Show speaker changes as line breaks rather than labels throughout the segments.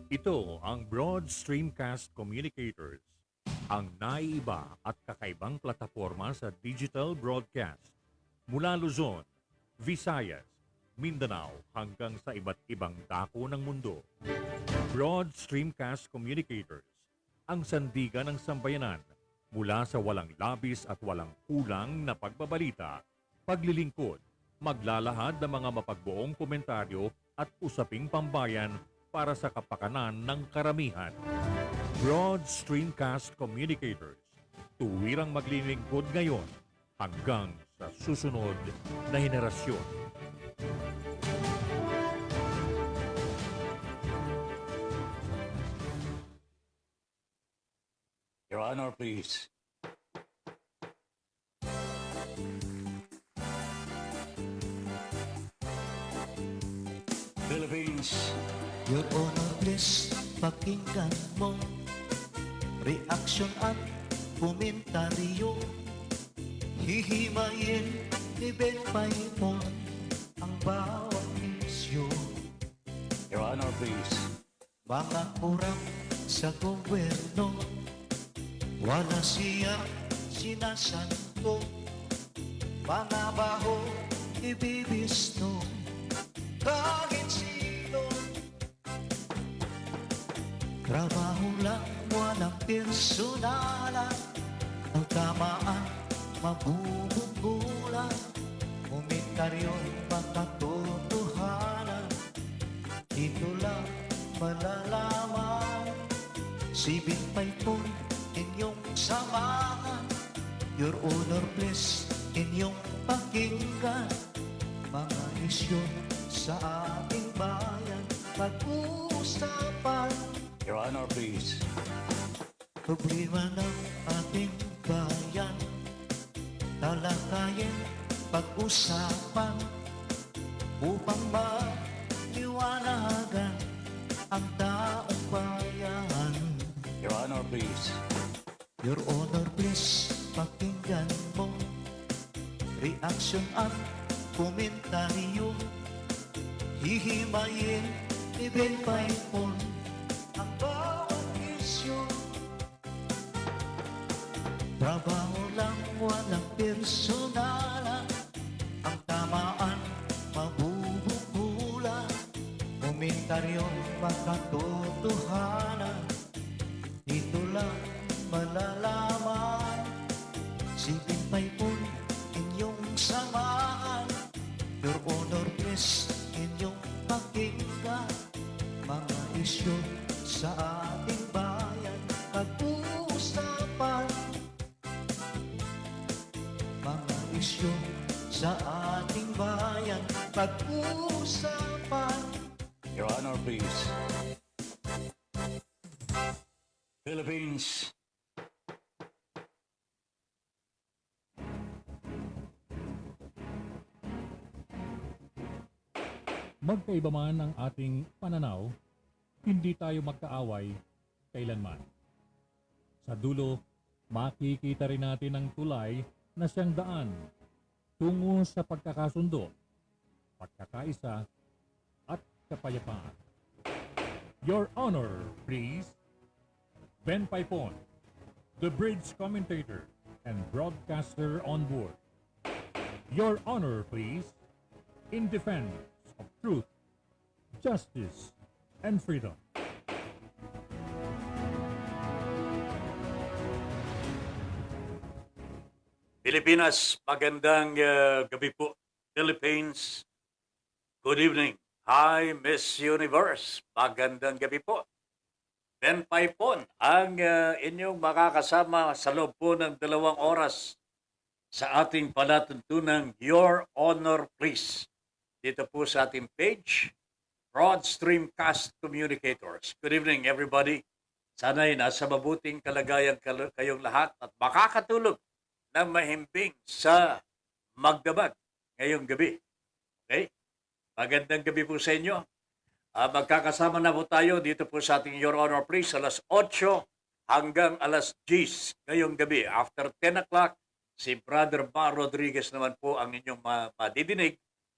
Ito ang Broad Streamcast Communicators, ang naiiba at kakaibang plataforma sa digital broadcast. Mula Luzon, Visayas, Mindanao hanggang sa iba't ibang dako ng mundo. Broad Streamcast Communicators, ang sandigan ng sambayanan mula sa walang labis at walang kulang na pagbabalita, paglilingkod, maglalahad ng mga mapagbuong komentaryo at usaping pambayan para sa kapakanan ng karamihan. Broad Streamcast Communicators, tuwirang maglilingkod ngayon hanggang sa susunod na henerasyon.
Your Honor, please. Philippines.
Your Honor, please, pakinggan mo reaksyon at komentaryo. Hihimayin ni Ben Paimon ang bawat isyu.
Your Honor, please.
Mga kurang sa gobyerno, wala siya sinasanto. Mga baho ibibisto, kahit sino. Trabaho lang, walang personalan. Ang tamaan, mabubunggulan. Komentaryo'y makatotohanan. Dito lang malalaman. Sibit pa'y po inyong samahan. Your Honor, please, inyong pakinggan. Mga isyu sa ating bayan, pag-uusapan.
Your Honor, please.
Problema ng ating bayan, talakayin, pag-usapan, upang maliwanagan ang taong bayan.
Your Honor, please.
Your Honor, please, pakinggan mo reaksyon at komentaryo. Hihimayin ni Ben Paimon ang bawat isyu. Trabaho lang, walang personalan. Ang tamaan, mabubunggulan. Komentaryo'y makatotohanan. Dito lang malalaman. Sipin pa'y po inyong samahan. Your Honor, please, inyong pakinggan. Mga isyu sa ating bayan, pag-uusapan. Mga isyu sa ating bayan, pag-uusapan.
Your Honor, please. Philippines.
Magkaiba man ang ating pananaw, hindi tayo magkaaway kailanman. Sa dulo, makikita rin natin ang tulay na siyang daan tungo sa pagkakasundo, pagkakaisa, at kapayapaan. Your Honor, please. Ben Paipon, the bridge commentator and broadcaster on board. Your Honor, please. In defense of truth, justice, and freedom.
Pilipinas, magandang gabi po. Philippines, good evening. Hi, Miss Universe. Magandang gabi po. Ben Paipon, ang inyong makakasama sa loob po ng 2 oras sa ating palatuntunang Your Honor, Please. Dito po sa ating page, Broad Streamcast Communicators. Good evening, everybody. Sana'y nasa mabuting kalagayan kayong lahat at makakatulog ng mahimbing sa magdamag ngayong gabi. Okay? Magandang gabi po sa inyo. Magkakasama na po tayo dito po sa ating Your Honor Please alas 8 hanggang alas 10 ngayong gabi. After 10 o'clock, si Brother Mar Rodriguez naman po ang inyong madidinig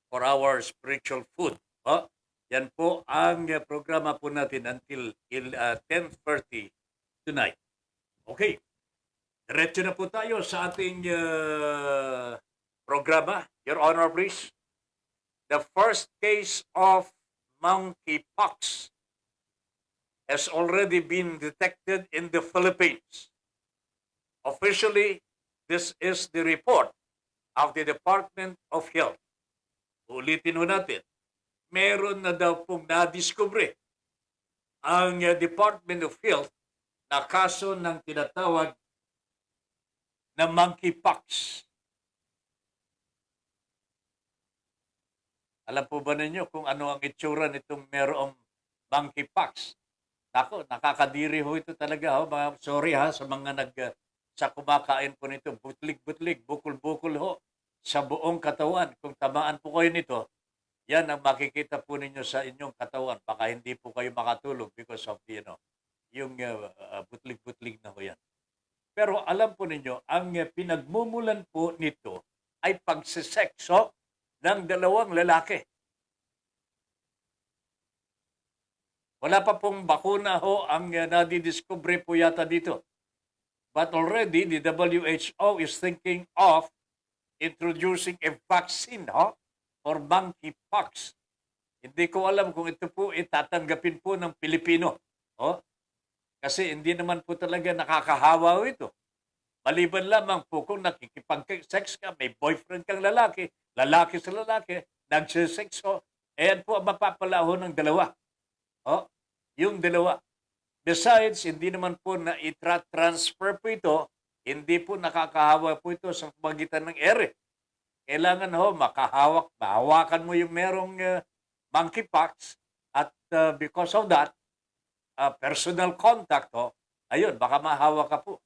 for our spiritual food Oh, yan po ang programa po natin until 10:30 tonight. Okay. Diretso na po tayo sa ating programa. Your Honor, please. The first case of monkeypox has already been detected in the Philippines. Officially, this is the report of the Department of Health. Ulitin ho natin, meron na daw pong nadiskubre ang Department of Health na kaso ng tinatawag na monkeypox. Alam po ba ninyo kung ano ang itsura nitong merong monkeypox? Ako, nakakadiri ho ito talaga. Sorry sa mga sa kumakain po nito. Butlig-butlig, bukol-bukol ho sa buong katawan. Kung tamaan po kayo nito, yan ang makikita po ninyo sa inyong katawan. Baka hindi po kayo makatulog because of yung butlig-butlig na ho yan. Pero alam po ninyo, ang pinagmumulan po nito ay pagsisekso ng dalawang lalaki. Wala pa pong bakuna ho ang nadidiscover po yata dito. But already, the WHO is thinking of introducing a vaccine for monkeypox. Hindi ko alam kung ito po itatanggapin po ng Pilipino. Kasi hindi naman po talaga nakakahawa ito. Maliban lamang po kung nakikipag-sex ka, may boyfriend kang lalaki, lalaki sa lalaki, nagsisekso, ayan po ang mapapalaho ng dalawa. Yung dalawa. Besides, hindi naman po na i-transfer po ito, hindi po nakakahawa po ito sa pagitan ng ere. Kailangan mahawakan mo yung merong monkeypox at because of that, personal contact, ayun, baka mahawa ka po.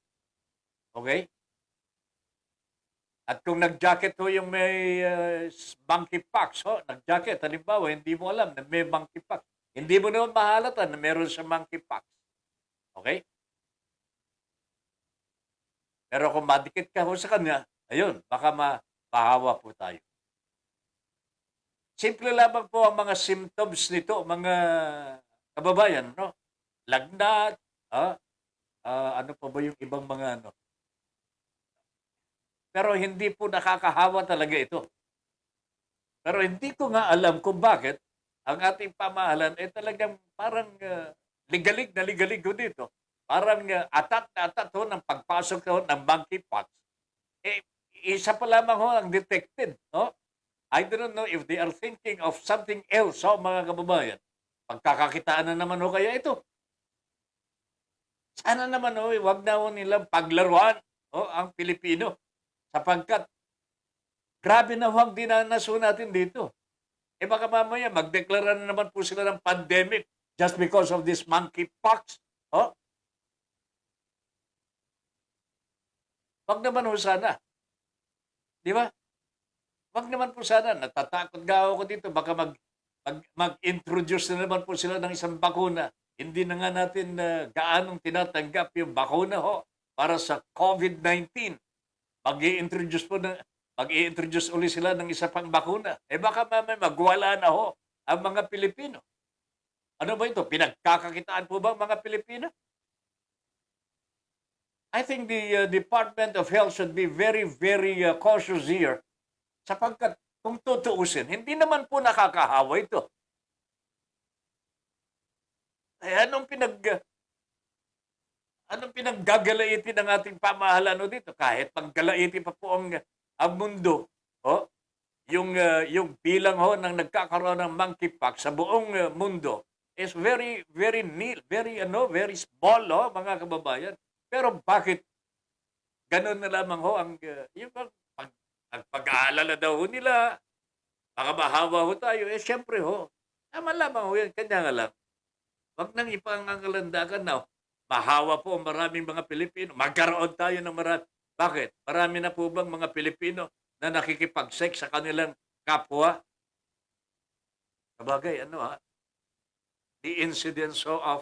Okay? At kung nag-jacket yung may monkeypox, nag-jacket, halimbawa, hindi mo alam na may monkeypox. Hindi mo naman mahalata na meron sa monkeypox. Okay? Pero kung madikit ka sa kanya, ayun, baka mahawa po tayo. Simple lamang po ang mga symptoms nito, mga kababayan, lagnat, ano pa ba yung ibang mga Pero hindi po nakakahawa talaga ito. Pero hindi ko nga alam kung bakit ang ating pamahalan ay talagang parang ligalig ho dito. Parang atat na atat ng pagpasok ng monkeypox. Isa pa lamang ang detected. I don't know if they are thinking of something else, mga kababayan. Pagkakakitaan na naman kaya ito. Sana naman wag na nilang paglaruan ang Pilipino. Sapagkat grabe na ang dinanaso natin dito. Baka mamaya magdeklara na naman po sila ng pandemic just because of this monkeypox. Wag naman sana. Di ba? Wag naman po sana. Natatakot nga ako dito. Baka mag-introduce na naman po sila ng isang bakuna. Hindi na nga natin gaanong tinatanggap yung bakuna para sa COVID-19. Mag-i-introduce uli sila ng isa pang bakuna. Baka mamaya magwala na ang mga Pilipino. Ano ba ito? Pinagkakakitaan po ba ang mga Pilipino? I think the Department of Health should be very, very cautious here. Sapagkat kung tutuusin, hindi naman po nakakahawa ito. Anong pinaggagalaitin ng ating pamahalaan dito? Kahit paggalaitin pa po ang mundo, yung bilang ng nagkakaroon ng monkeypox sa buong mundo is very, very nil, very small, mga kababayan. Pero bakit ganun na lamang ang yung pag-aalala daw nila, baka mahawa tayo, syempre tama lamang yan, kanya nga lang. Wag nang ipangangalandakan na mahawa po ang maraming mga Pilipino. Magkaroon tayo ng marami. Bakit? Marami na po bang mga Pilipino na nakikipag-sex sa kanilang kapwa? Sabagay, the incidence of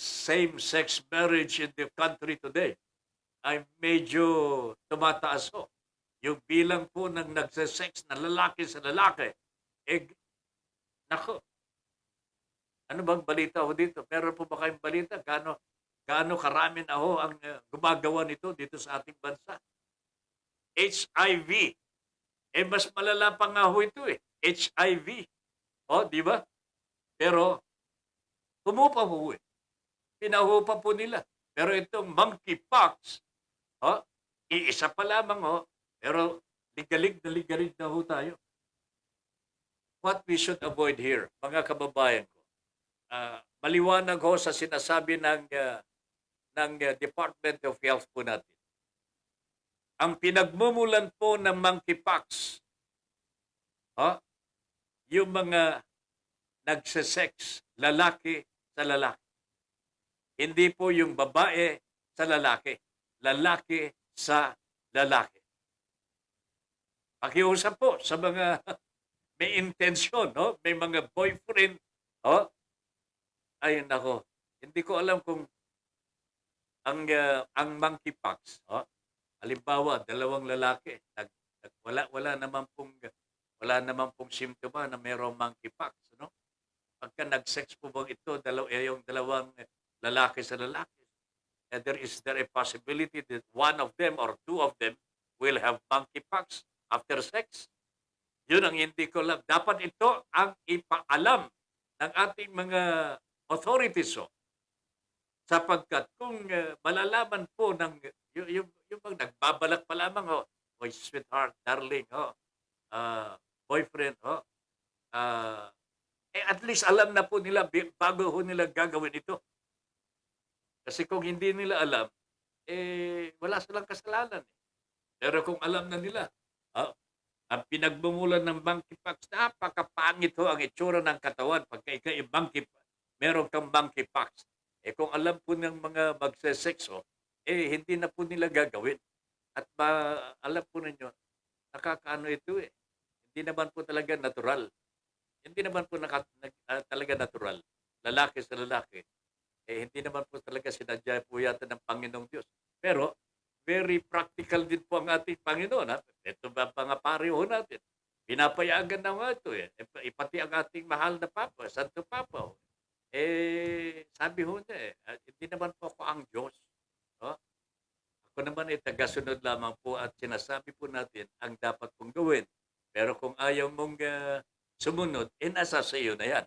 same-sex marriage in the country today ay medyo tumataas Yung bilang po ng nagsisex na lalaki sa lalaki, Nako, ano bang balita ho dito? Meron po ba kayong balita? Gaano karami na ho ang gumagawa nito dito sa ating bansa? HIV. Eh, mas malala pa nga ho ito eh. HIV. O, di ba? Pero, humupa ho eh. Pinahupa po nila. Pero itong monkeypox, o, iisa pa lamang ho. Pero, ligalig na ho tayo. What we should avoid here, mga kababayan ko, maliwanag ho sa sinasabi ng Department of Health po natin. Ang pinagmumulan po ng monkeypox, yung mga nagsesex, lalaki sa lalaki. Hindi po yung babae sa lalaki, lalaki sa lalaki. Pakiusap po sa mga may intensyon, no? May mga boyfriend, ay nako, hindi ko alam kung ang monkeypox, halimbawa, dalawang lalaki, wala naman pong simptoma na mayroong monkeypox, no? Pagka nag-sex po bang ito, yung dalawang lalaki sa lalaki, is there a possibility that one of them or two of them will have monkeypox after sex? Yun ang hindi ko alam. Dapat ito ang ipaalam ng ating mga authorities. Sapagkat kung malalaman po ng yung nagbabalak pa lamang, my sweetheart, darling, boyfriend, at least alam na po nila bago ho nila gagawin ito. Kasi kung hindi nila alam, wala silang kasalanan. Pero kung alam na nila, ang pinagmumulan ng monkeypox, napakapangit ho ang itsura ng katawan pagka meron kang monkeypox. Kung alam po ng mga magsesex, hindi na po nila gagawin. At alam po ninyo, nakakaano ito eh. Hindi naman po talaga natural. Hindi naman po talaga natural. Lalaki sa lalaki. Hindi naman po talaga sinadya po yata ng Panginoong Diyos. Pero, very practical din po ang ating Panginoon. Ito ba pangapari ho natin? Pinapayagan na nga ito eh. Pati ang ating mahal na Papa, Santo Papa. Sabi ho niya hindi naman po ako ang Diyos. Ako naman tagasunod lamang po at sinasabi po natin ang dapat pong gawin. Pero kung ayaw mong sumunod, nasa sa iyo na yan.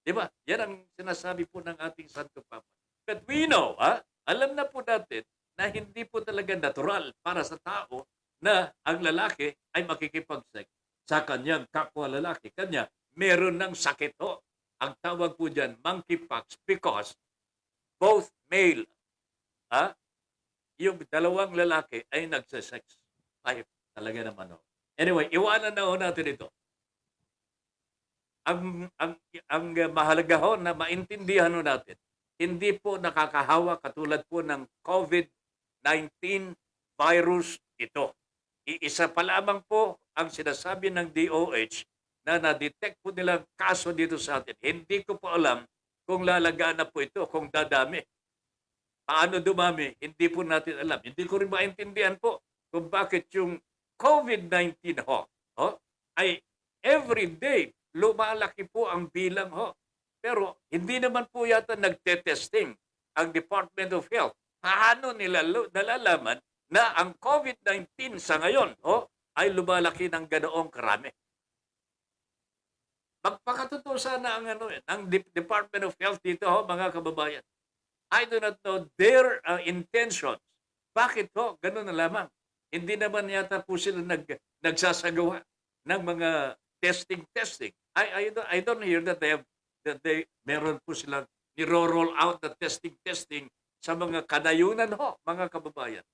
Di ba? Yan ang sinasabi po ng ating Santo Papa. But we know, alam na po natin na hindi po talaga natural para sa tao na ang lalaki ay makikipag-sex sa kanyang kapwa lalaki. Kanya, meron ng sakit ho. Ang tawag po dyan, monkeypox, because both male, yung dalawang lalaki ay nagsisex. Ay, talaga naman ho. Anyway, iwanan na ho natin ito. Ang mahalaga ho na maintindihan ho natin, hindi po nakakahawa katulad po ng COVID-19 virus ito. Iisa pa lamang po ang sinasabi ng DOH na na-detect po nilang kaso dito sa atin. Hindi ko po alam kung lalagaan na po ito, kung dadami. Paano dumami? Hindi po natin alam. Hindi ko rin maintindihan po kung bakit yung COVID-19 ay everyday lumalaki po ang bilang Pero hindi naman po yata nagte-testing ang Department of Health. Paano nila nalalaman na ang COVID-19 sa ngayon ay lumalaki ng ganoong karami? Magpakatotoo sana ang Department of Health dito, mga kababayan. I do not know their intentions. Bakit gano'n na lamang? Hindi naman yata po sila nagsasagawa ng mga testing. I don't hear that meron po silang niro-roll out na testing sa mga kanayunan mga kababayan.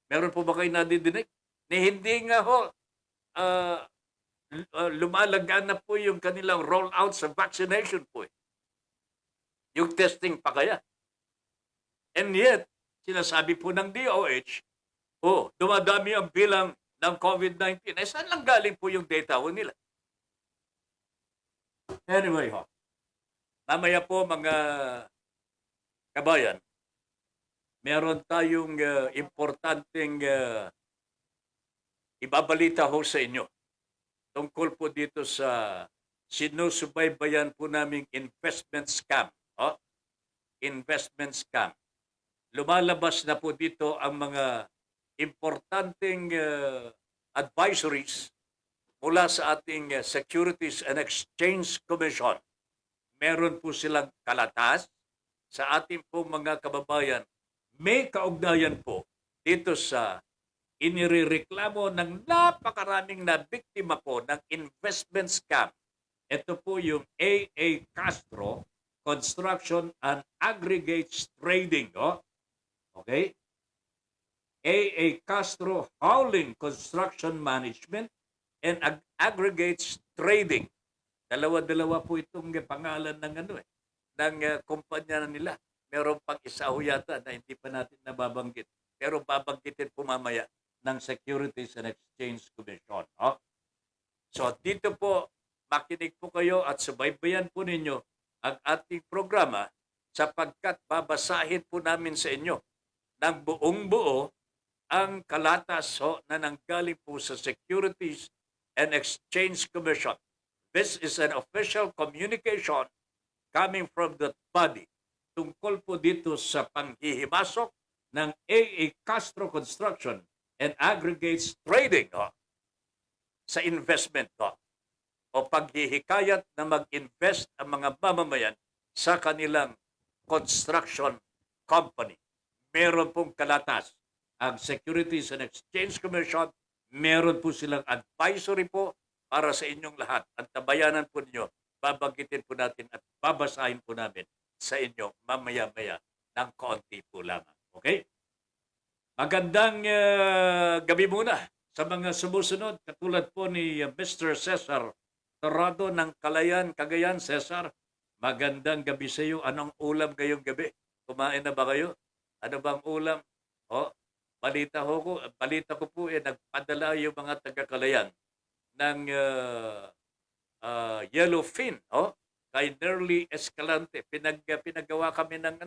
Meron po ba kayo nadidinig? Hindi nga lumalagaan na po yung kanilang roll out sa vaccination po. Yung testing pa kaya. And yet, sinasabi po ng DOH, dumadami ang bilang ng COVID-19. Saan lang galing po yung data nila? Anyway, mamaya po mga kabayan, meron tayong importanteng ibabalita sa inyo tungkol po dito sa sinusubaybayan po naming investment scam. Oh, investment scam. Lumalabas na po dito ang mga importanteng advisories mula sa ating Securities and Exchange Commission. Meron po silang kalatas sa ating po mga kababayan. May kaugnayan po dito sa inirereklamo ng napakaraming na biktima po ng investment scam. Ito po yung AA Castro Construction and Aggregates Trading. Oh. Okay? AA Castro Howling Construction Management and Aggregates Trading. Dalawa-dalawa po itong pangalan ng ng kumpanya nila. Meron pang isa ho yata na hindi pa natin nababanggit. Pero babanggitin po mamaya ng Securities and Exchange Commission. Oh. So dito po, makinig po kayo at subaybayan po ninyo ang ating programa sapagkat babasahin po namin sa inyo ng buong buo ang kalatas na nanggaling po sa Securities and Exchange Commission. This is an official communication coming from that body tungkol po dito sa panghihimasok ng AA Castro Construction and Aggregates Trading sa investment o paghihikayat na mag-invest ang mga mamamayan sa kanilang construction company. Meron pong kalatas ang Securities and Exchange Commission, meron po silang advisory po para sa inyong lahat. Ang tabayanan po ninyo, babanggitin po natin at babasahin po namin sa inyo mamaya-maya ng konti po lamang. Okay? Magandang gabi muna sa mga sumusunod. Katulad po ni Mr. Cesar Torado ng Kalayan, Cagayan. Cesar, magandang gabi sa iyo. Anong ulam ngayong gabi? Kumain na ba kayo? Ano bang ulam? Balita ko po nagpadala yung mga taga-Kalayan ng yellowfin kay Nerly Escalante. Pinagawa kami ng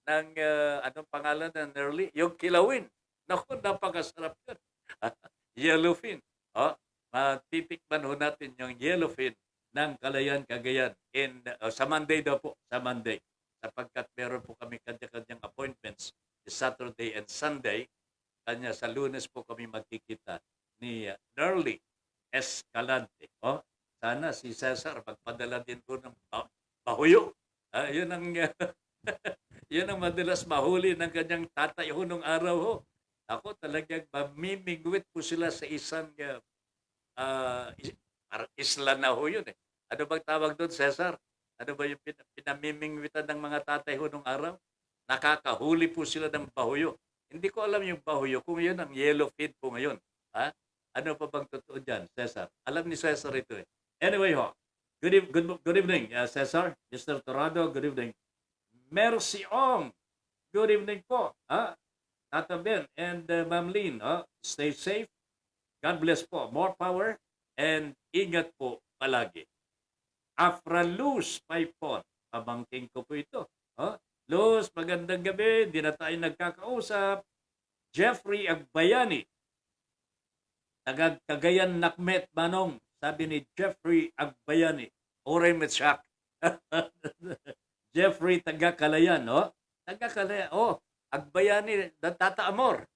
anong pangalan ng Nerly? Yung kilawin. Naku, napakasarap yun. Yellowfin. Matitikman ho natin yung yellowfin ng Kalayan, Cagayan sa Monday daw po, sa Monday. Sapagkat meron po kami kanya-kanyang appointments Saturday and Sunday. Kanya sa Lunes po kami magkikita ni Nerly Escalante. Sana si Cesar magpadala din po ng bahuyo. Yun ang yun ang madalas mahuli ng kanyang tatay ho nung araw ho. Ako talagang mamimigwit po sila sa isang isla na ho yun. Ano bang tawag doon, Cesar? Ano ba yung pinamimingwitan ng mga tatay ho nung araw? Nakakahuli po sila ng bahuyo. Hindi ko alam yung bahuyo kung yun ang yellowfin po ngayon. Ano pa bang totoo dyan, Cesar? Alam ni Cesar ito eh. Anyway ho, good evening, Cesar, Mr. Torado, good evening. Mercy Ong, good evening po. Tata Ben and Ma'am Lynn, stay safe. God bless po. More power and ingat po palagi. Afra Luz Paipon, pamangking ko po ito. Luz, magandang gabi. Hindi na tayo nagkakausap. Jeffrey Agbayani, Cagayan Nakmet Manong. Sabi ni Jeffrey Agbayani. Oray Metsak. Jeffrey Taga-Kalayan, Taga-Kalayan. Agbayani, Tata Amor.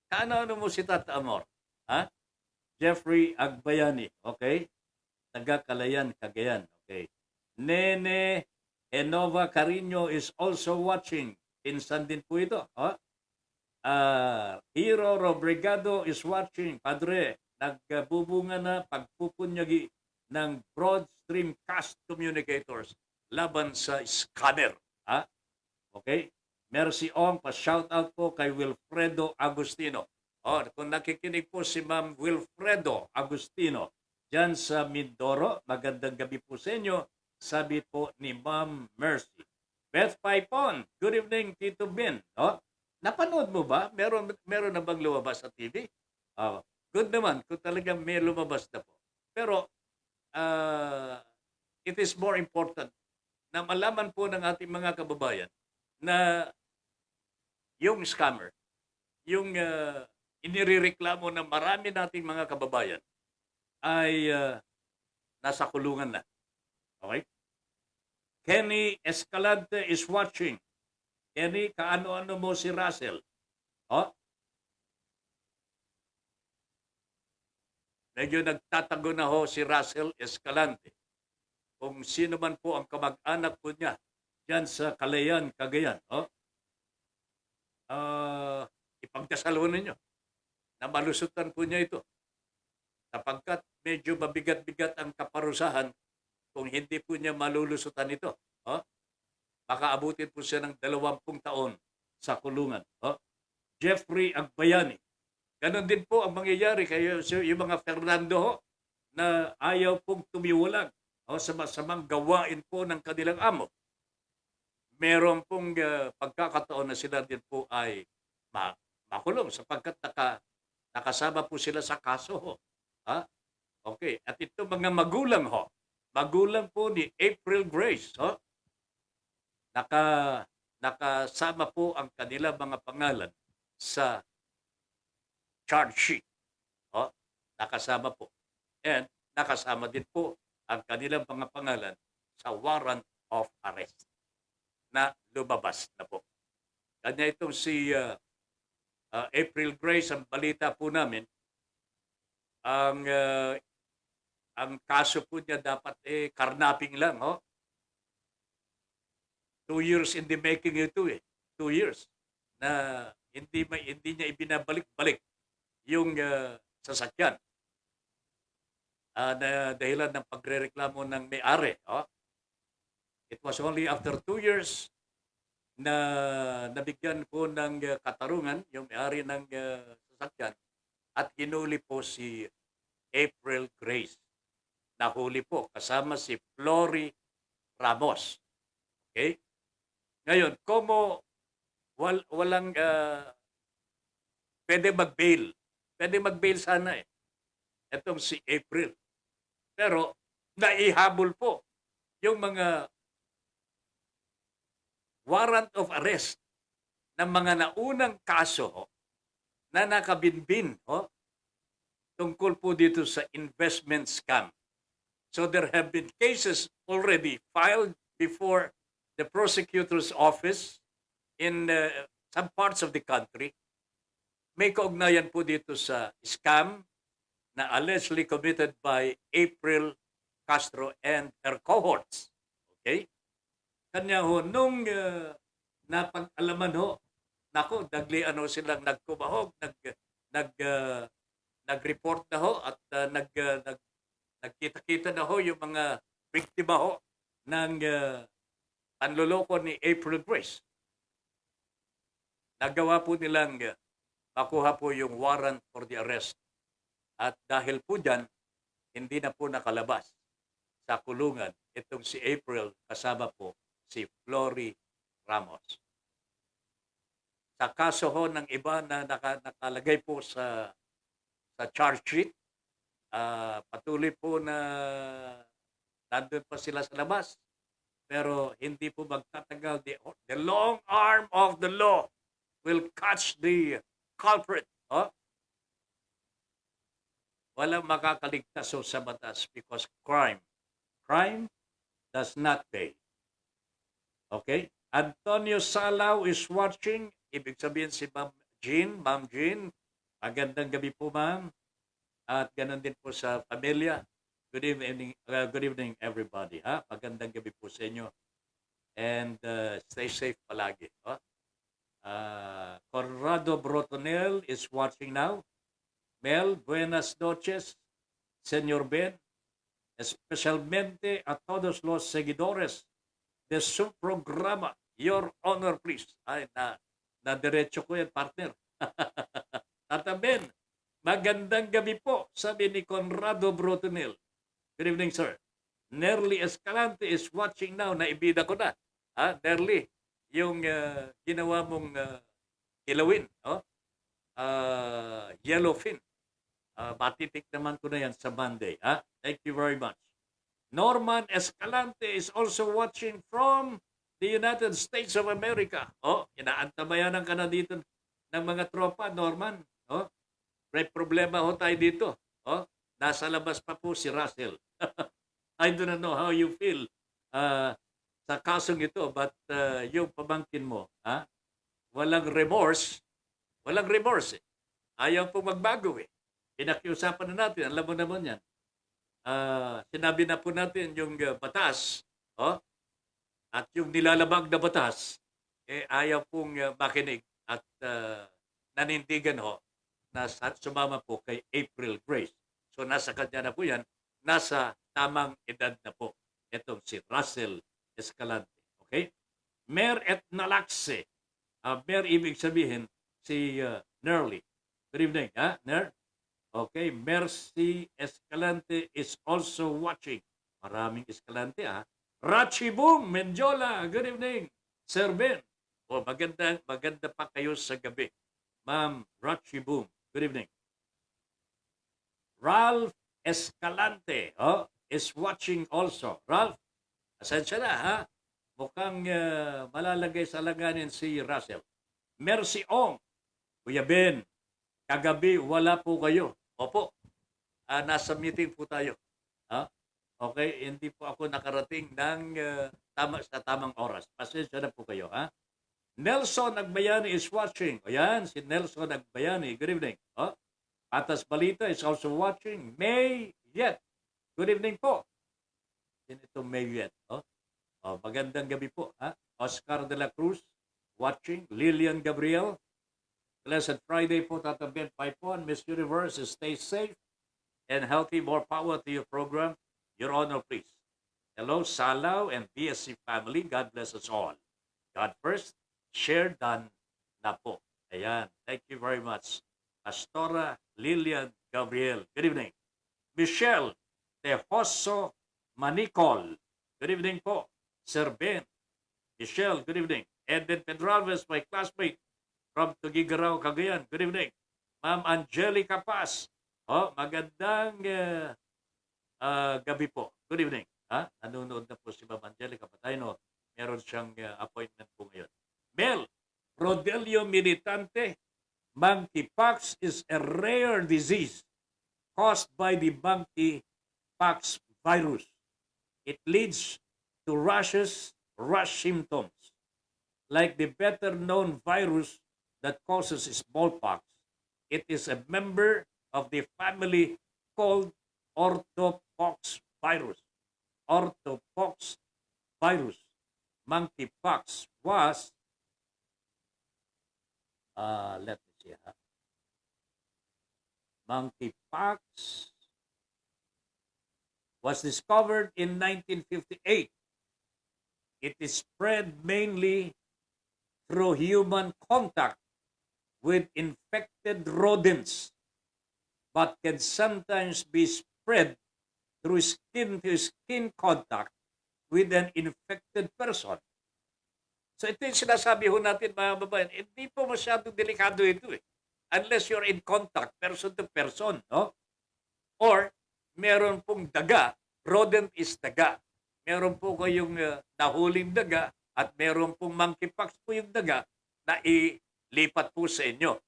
Kaano mo si Tata Amor? Jeffrey Agbayani. Okay? Taga-Kalayan, Cagayan. Okay. Nene Enova Carino is also watching. Pinsan din po ito. Hero Robrigado is watching. Padre, nagbubunga na pagpupunyagi ng broad streamcast communicators laban sa scanner. Okay? Mercy Ong, pa-shoutout po kay Wilfredo Agustino. Kung nakikinig po si Ma'am Wilfredo Agustino dyan sa Mindoro, magandang gabi po sa inyo. Sabi po ni Ma'am Mercy. Beth Paipon, good evening, Tito Ben. Napanood mo ba? Meron na bang lumabas sa TV? Good naman, kung talagang may lumabas na po. Pero, it is more important na malaman po ng ating mga kababayan na yung scammer, yung inirereklamo ng marami nating mga kababayan ay nasa kulungan na. Okay? Kenny Escalante is watching. Kenny, kaano-ano mo si Russell? Oh, medyo nagtatago na ho si Russell Escalante. Kung sino man po ang kamag-anak po niya dyan sa Calayan, Cagayan. Oh, ipagdasal ho ninyo na malusutan po niya ito. Sapagkat medyo mabigat-bigat ang kaparusahan kung hindi po niya malulusutan ito. Oh, baka abutin po siya ng 20 taon sa kulungan. Oh, Jeffrey Agbayani. Ganon din po ang mangyayari kayo yung mga Fernando ho, na ayaw pong tumiwalag sa masamang gawain po ng kanilang amo. Meron pong pagkakataon na sila din po ay makulong sapagkat nakasama po sila sa kaso ho. Ha? Okay. At ito mga magulang ho. Magulang po ni April Grace. Ho? Nakasama po ang kanilang mga pangalan sa charge sheet. Oh, nakasama po. And nakasama din po ang kanilang mga pangalan sa warrant of arrest na lumabas na po. Kanya itong si April Grace, ang balita po namin, ang kaso po niya dapat karnaping lang. Oh. 2 years in the making ito 2 years na hindi niya ibinabalik-balik yung sasakyan na dahilan ng pagrereklamo ng may-ari. Oh. It was only after 2 years na nabigyan po ng katarungan yung may-ari ng sasakyan at hinuli po si April Grace. Nahuli po kasama si Flory Ramos. Okay? Ngayon, como walang pwede mag-bail. Pwede mag-bail sana itong si April. Pero naihabol po yung mga warrant of arrest ng mga naunang kaso na nakabinbin tungkol po dito sa investment scam. So there have been cases already filed before the prosecutor's office in some parts of the country. May kaugnayan po dito sa scam na allegedly committed by April Castro and her cohorts. Okay? Kanya ho, nung napag-alaman ho, nako, daglian ho silang nagkumahog, nag-report na ho at nagkita-kita na ho yung mga biktima ho ng panloloko ni April Grace. Nagawa po nilang makuha po yung warrant for the arrest. At dahil po dyan, hindi na po nakalabas sa kulungan itong si April kasama po si Flory Ramos. Sa kaso ho ng iba na nakalagay po sa charge sheet, patuloy po na nandun pa sila sa labas. Pero hindi po magtatagal. The long arm of the law will catch the culprit. Walang makakaligtas sa batas because crime does not pay. Okay? Antonio Salao is watching. Ibig sabihin si Ma'am Jean. Magandang gabi po, ma'am. At ganun din po sa pamilya. Good evening everybody. Magandang gabi po sa inyo. And stay safe palagi. Conrado Brotonel is watching now. Mel, buenas noches, Señor Ben, especialmente a todos los seguidores de su programa. Your honor, please. Ay, na diretso ko yan, partner. Tata Ben, magandang gabi po, sabi ni Conrado Brotonel. Good evening, sir. Nerly Escalante is watching now. Naibida ko na. Nerly, yung ginawa mong kilawin, yellowfin. Matitik naman ko na yan sa Monday. Thank you very much. Norman Escalante is also watching from the United States of America. Inaantabayanan ka na dito ng mga tropa, Norman. May problema ho tayo dito. Nasa labas pa po si Russell. I do not know how you feel sa kasong ito, but yung pamangkin mo, walang remorse, eh. Ayaw po magbago eh. Pinakiusapan na natin, alam mo naman yan. Sinabi na po natin yung batas, at yung nilalabag na batas, ayaw pong makinig at nanindigan na sumama po kay April Grace. So nasa kanya na po yan, nasa tamang edad na po itong si Russell Escalante. Okay? Mer et nalaxe. Mer ibig sabihin si Nerly. Good evening, Ner? Okay, Mercy Escalante is also watching. Maraming Escalante, Rachi Boom Menjola, good evening. Sir Ben. Maganda pa kayo sa gabi. Ma'am Rachi Boom, good evening. Ralph Escalante is watching also. Ralph, asensya na, mukhang malalagay sa langanin si Russell. Mercy Ong, Kuya Ben, kagabi wala po kayo. Opo, nasa meeting po tayo. Okay, hindi po ako nakarating ng sa tamang oras. Pasensya na po kayo. Nelson Agbayani is watching. Ayan, si Nelson Agbayani. Good evening. Atas Balita is also watching. May Yet. Good evening po. Sino ito May Yet? Magandang gabi po. Oscar de la Cruz watching. Lilian Gabriel. Blessed Friday po, Tata Ben Paipon. Miss Universe, stay safe and healthy. More power to your program. Your Honor, please. Hello, Salaw and BSC family. God bless us all. God first. Share done na po. Ayan. Thank you very much. Astora Lilian Gabriel. Good evening. Michelle Tejoso Manicol. Good evening po. Sir Ben. Michelle, good evening. Eden Pedralves, my classmate from Tugigaraw, Cagayan. Good evening. Ma'am Angelica Paz. Magandang gabi po. Good evening. Nanonood na po si Ma'am Angelica Patayno. Meron siyang appointment po ngayon. Mel Rodelio Militante. Monkeypox is a rare disease caused by the monkeypox virus. It leads to rash symptoms. Like the better-known virus that causes smallpox, it is a member of the family called orthopox virus. Orthopox virus. Monkeypox was, let me see. Monkeypox was discovered in 1958. It is spread mainly through human contact with infected rodents, but can sometimes be spread through skin-to-skin contact with an infected person. So ito yung sinasabi ho natin mga babayan, hindi po masyadong delikado ito unless you're in contact, person to person, no? Or meron pong daga, rodent is daga. Meron po kayong nahuling daga at meron pong monkeypox po yung daga na ilipat po sa inyo.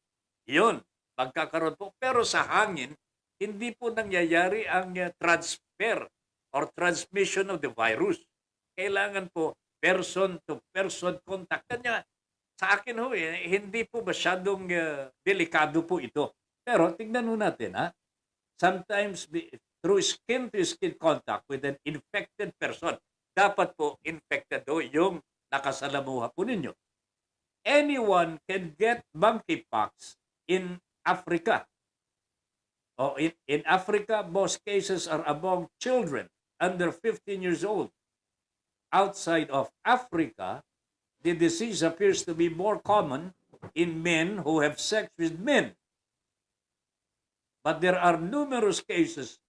Yun, magkakaroon po. Pero sa hangin, hindi po nangyayari ang transfer or transmission of the virus. Kailangan po person-to-person contact. Kanya, sa akin ho, hindi po masyadong delikado po ito. Pero tingnan ho natin, sometimes through skin-to-skin contact with an infected person, dapat po infected ho yung nakasalamuha po ninyo. Anyone can get monkeypox in Africa. In Africa, most cases are among children under 15 years old. Outside of Africa, the disease appears to be more common in men who have sex with men. But there are numerous cases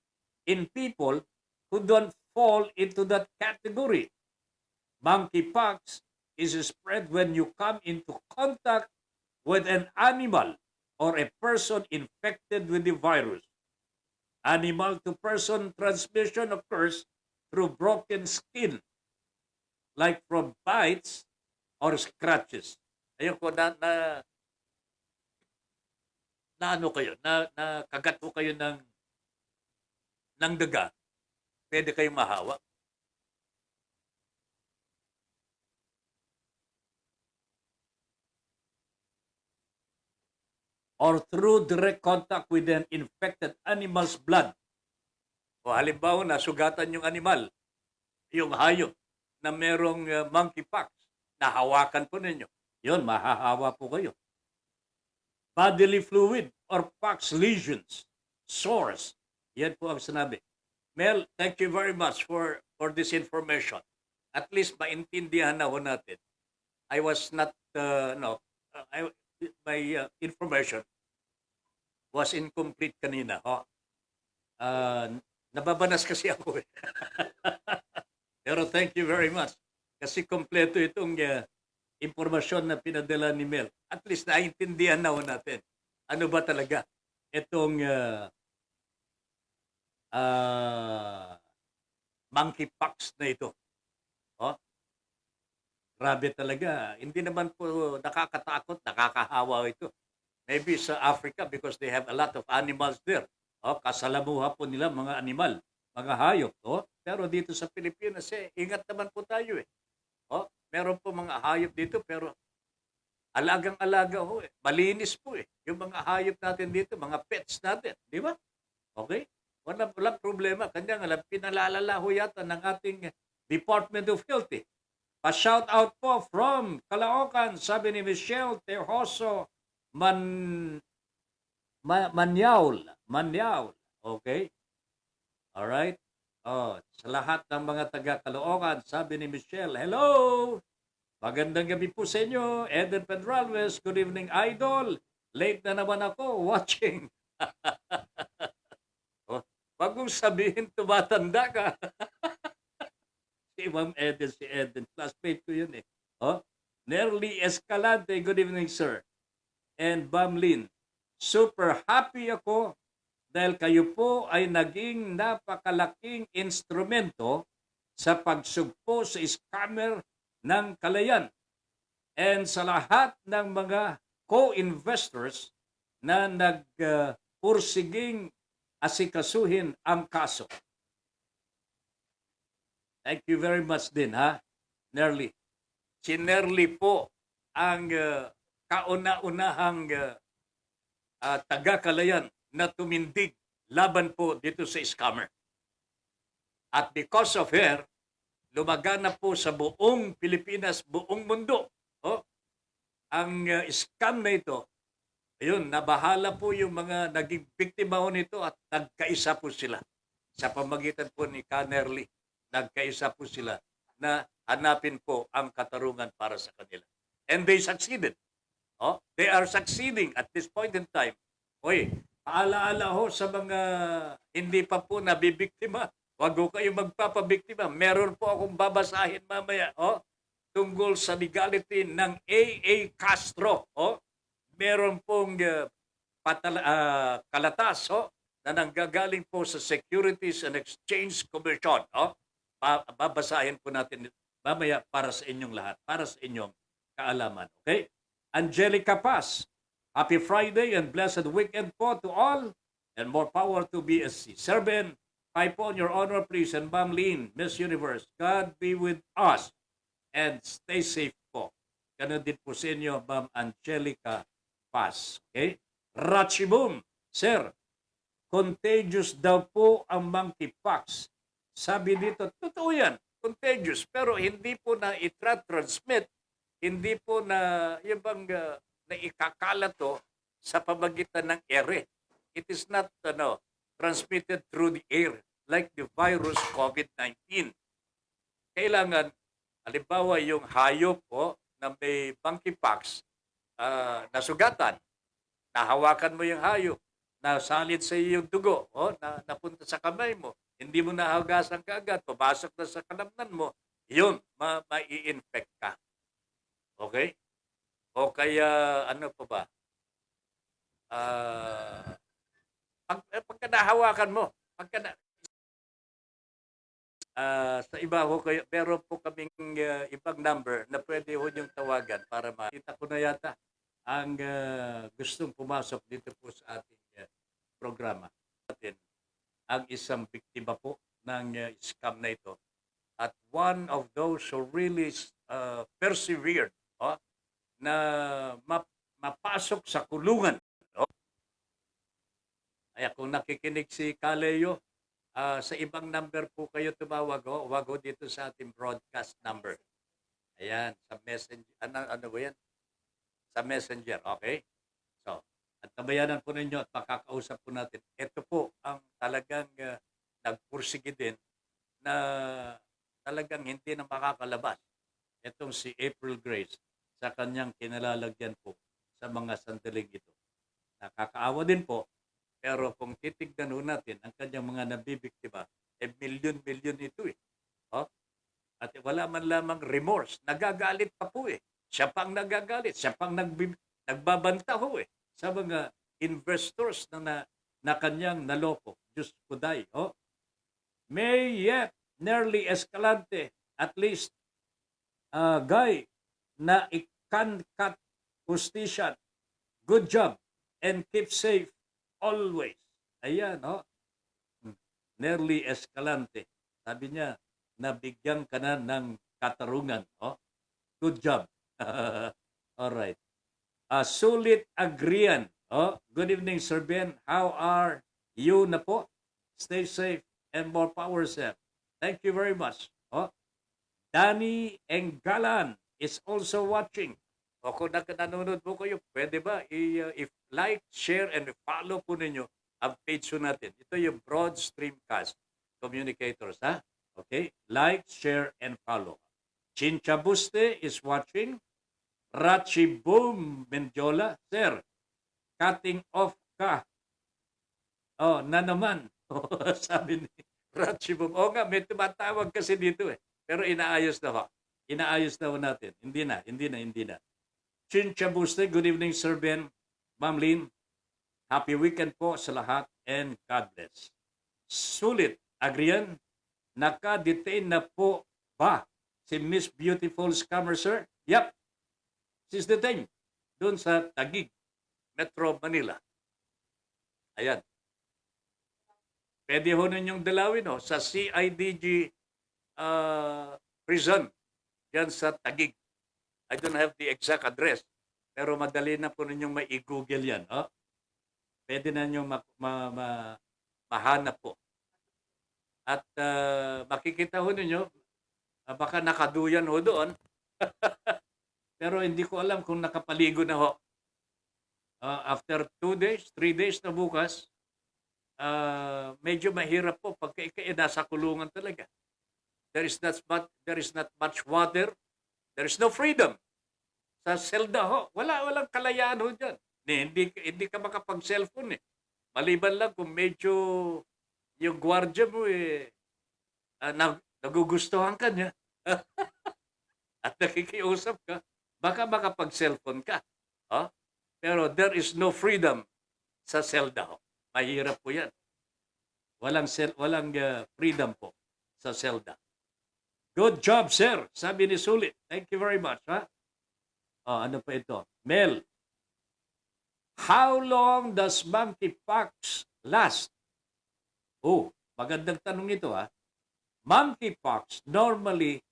in people who don't fall into that category. Monkeypox is spread when you come into contact with an animal or a person infected with the virus. Animal-to-person transmission occurs through broken skin, like from bites or scratches. Ayun ko, na ano kayo, na kagat ko kayo ng daga, pwede kayong mahawa. Or through direct contact with an infected animal's blood. O halimbawa, nasugatan yung animal, yung hayop na merong monkeypox, nahawakan po ninyo. Yun, mahahawa po kayo. Bodily fluid or pox lesions, sores. Yan po ang sinabi. Mel, thank you very much for this information. At least maintindihan na ho natin. I was not, my information was incomplete kanina. Nababanas kasi ako eh. Pero thank you very much. Kasi kompleto itong impormasyon na pinadala ni Mel. At least naintindihan na ho natin. Ano ba talaga itong monkeypox na ito? Grabe talaga. Hindi naman po nakakatakot, nakakahawa ito. Maybe sa Africa because they have a lot of animals there. Kasalamuha po nila mga animal, mga hayop. Pero dito sa Pilipinas, ingat naman po tayo eh. Meron po mga hayop dito pero alagang-alaga ho eh. Malinis po eh. Yung mga hayop natin dito, mga pets natin. Di ba? Okay? Walang problema. Kanya nga, pinalalala ho yata ng ating Department of Health eh. Pa-shout out po from Caloocan, sabi ni Michelle Tejoso Manyaul. Okay? Alright? Sa lahat ng mga taga Caloocan, sabi ni Michelle, hello! Magandang gabi po sa inyo. Eden Pedralves, good evening, idol. Late na naman ako watching. Wag mong sabihin, tumatanda ka. Si Ma'am Eden, si Eden. Classmate ko yun eh. Nerly Escalante, good evening, sir. And Bam Lin, super happy ako dahil kayo po ay naging napakalaking instrumento sa pagsugpo sa scammer ng Kalayaan and sa lahat ng mga co-investors na nagpursiging asikasuhin ang kaso. Thank you very much din, Nerly. Si Nerly po ang kauna-unahang taga-Kalayaan na tumindig laban po dito sa scammer. At because of her, lumagana po sa buong Pilipinas, buong mundo. Ang scam na ito, ayun, nabahala po yung mga naging biktima nito at nagkaisa po sila. Sa pamagitan po ni Nerly, nagkaisa po sila na hanapin po ang katarungan para sa kanila. And they succeeded. They are succeeding at this point in time. Paalaala ho sa mga hindi pa po nabibiktima. Huwag ho kayo magpapabiktima. Meron po akong babasahin mamaya tungkol sa legality ng A.A. Castro. Meron pong kalatas na nanggagaling po sa Securities and Exchange Commission. Babasahin po natin mamaya para sa inyong lahat, para sa inyong kaalaman. Okay? Angelica Paz, happy Friday and blessed weekend po to all and more power to BSC. Sir Ben, I po on your honor please and Ma'am Lynn, Miss Universe, God be with us and stay safe po. Ganun din po sa inyo, Ma'am Angelica Paz. Okay? Rachibum, Sir, contagious daw po ang monkeypox. Sabi dito, totoo yan, contagious, pero hindi po na itra-transmit, hindi po na, yung bang, na ikakala to sa pamagitan ng ere. It is not, transmitted through the air, like the virus COVID-19. Kailangan, halimbawa yung hayop po na may monkeypox, nasugatan, nahawakan mo yung hayop, nasalid sa iyo yung dugo, napunta sa kamay mo, hindi mo nahugasan kaagad, papasok na sa kalamnan mo, yun, mai-infect ka. Okay? O kaya, ano pa ba? Pagka nahawakan mo, sa iba ho kayo, pero po kaming ibang number na pwede ho yung tawagan para makita ko na yata ang gustong pumasok dito po sa ating programa. Ang isang biktima po ng scam na ito. At one of those who really persevered, na mapasok sa kulungan. Kaya kung nakikinig si Kaleo, sa ibang number po kayo tumawag, wag ho dito sa ating broadcast number. Ayan, sa messenger. Ano ba yan? Sa messenger, okay? So, at tabayanan po ninyo at makakausap po natin. Ito po ang talagang nagpursige din na talagang hindi na makakalabas. Itong si April Grace sa kanyang kinalalagyan po sa mga sandaling ito. Nakakaawa din po, pero kung titignan ho natin ang kanyang mga nabibiktima, milyon-milyon ito eh. At wala man lamang remorse. Nagagalit pa po eh. Siya pang nagagalit. Siya pang nagbabanta ho eh. Sa mga investors na kanyang naloko. Diyos ko day. May yet nearly Escalante, at least, guy, na ikan-cut justisya. Good job. And keep safe always. Ayan, Nearly Escalante. Sabi niya, nabigyan ka na ng katarungan. Good job. Alright. Sulit Agrian. Good evening, Sir Ben. How are you na po? Stay safe and more power, sir. Thank you very much. Danny Enggalan is also watching. Kung nanonood po kayo, pwede ba i-like, share, and follow po ninyo ang page po natin. Ito yung Broad Streamcast Communicators, ha? Okay? Like, share, and follow. Chinchabuste is watching. Rachibum Mendiola, sir, cutting off ka. Na naman. Sabi ni Rachibum. Nga, may tumatawag kasi dito eh. Pero inaayos na ho. Inaayos na ho natin. Hindi na. Chinchabuste, good evening, Sir Ben. Ma'am Lynn, happy weekend po sa lahat and God bless. Sulit, Agrian, naka-detain na po ba si Miss Beautiful Scammer, sir? Yep. She's detained doon sa Taguig, Metro Manila. Ayan. Pwede ho ninyong dalawin sa CIDG prison dyan sa Taguig. I don't have the exact address, pero madali na po ninyong mai-google yan. Pwede na ninyong mahanap po. At makikita ho ninyo, baka nakaduyan ho doon. Pero hindi ko alam kung nakapaligo na ho. After 2 days, 3 days na bukas, medyo mahirap po pagka nasa kulungan talaga. There is not much water. There is no freedom. Sa selda ho, walang kalayaan ho dyan. Hindi ka makapag-cellphone eh. Maliban lang kung medyo yung gwardiya mo nagugustuhan ka niya. At nakikiusap ka, baka makapag-cellphone ka. Pero there is no freedom sa selda ho. Mahirap po yan. Walang freedom po sa selda. Good job, sir. Sabi ni Sulit. Thank you very much. Ano pa ito? Mel. How long does monkeypox last? Magandang tanong ito. Monkeypox normally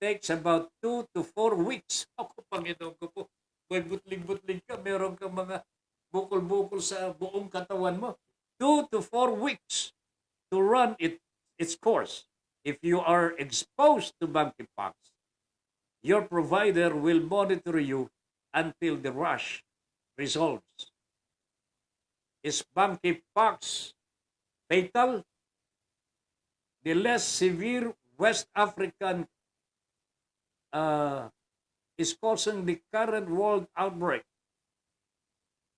takes about 2 to 4 weeks. Ako, Panginoon ko po. Kung butling-butling ka, meron kang mga bukol-bukol sa buong katawan mo. 2 to 4 weeks to run its course. If you are exposed to monkeypox, your provider will monitor you until the rash resolves. Is monkeypox fatal? The less severe West African is causing the current world outbreak.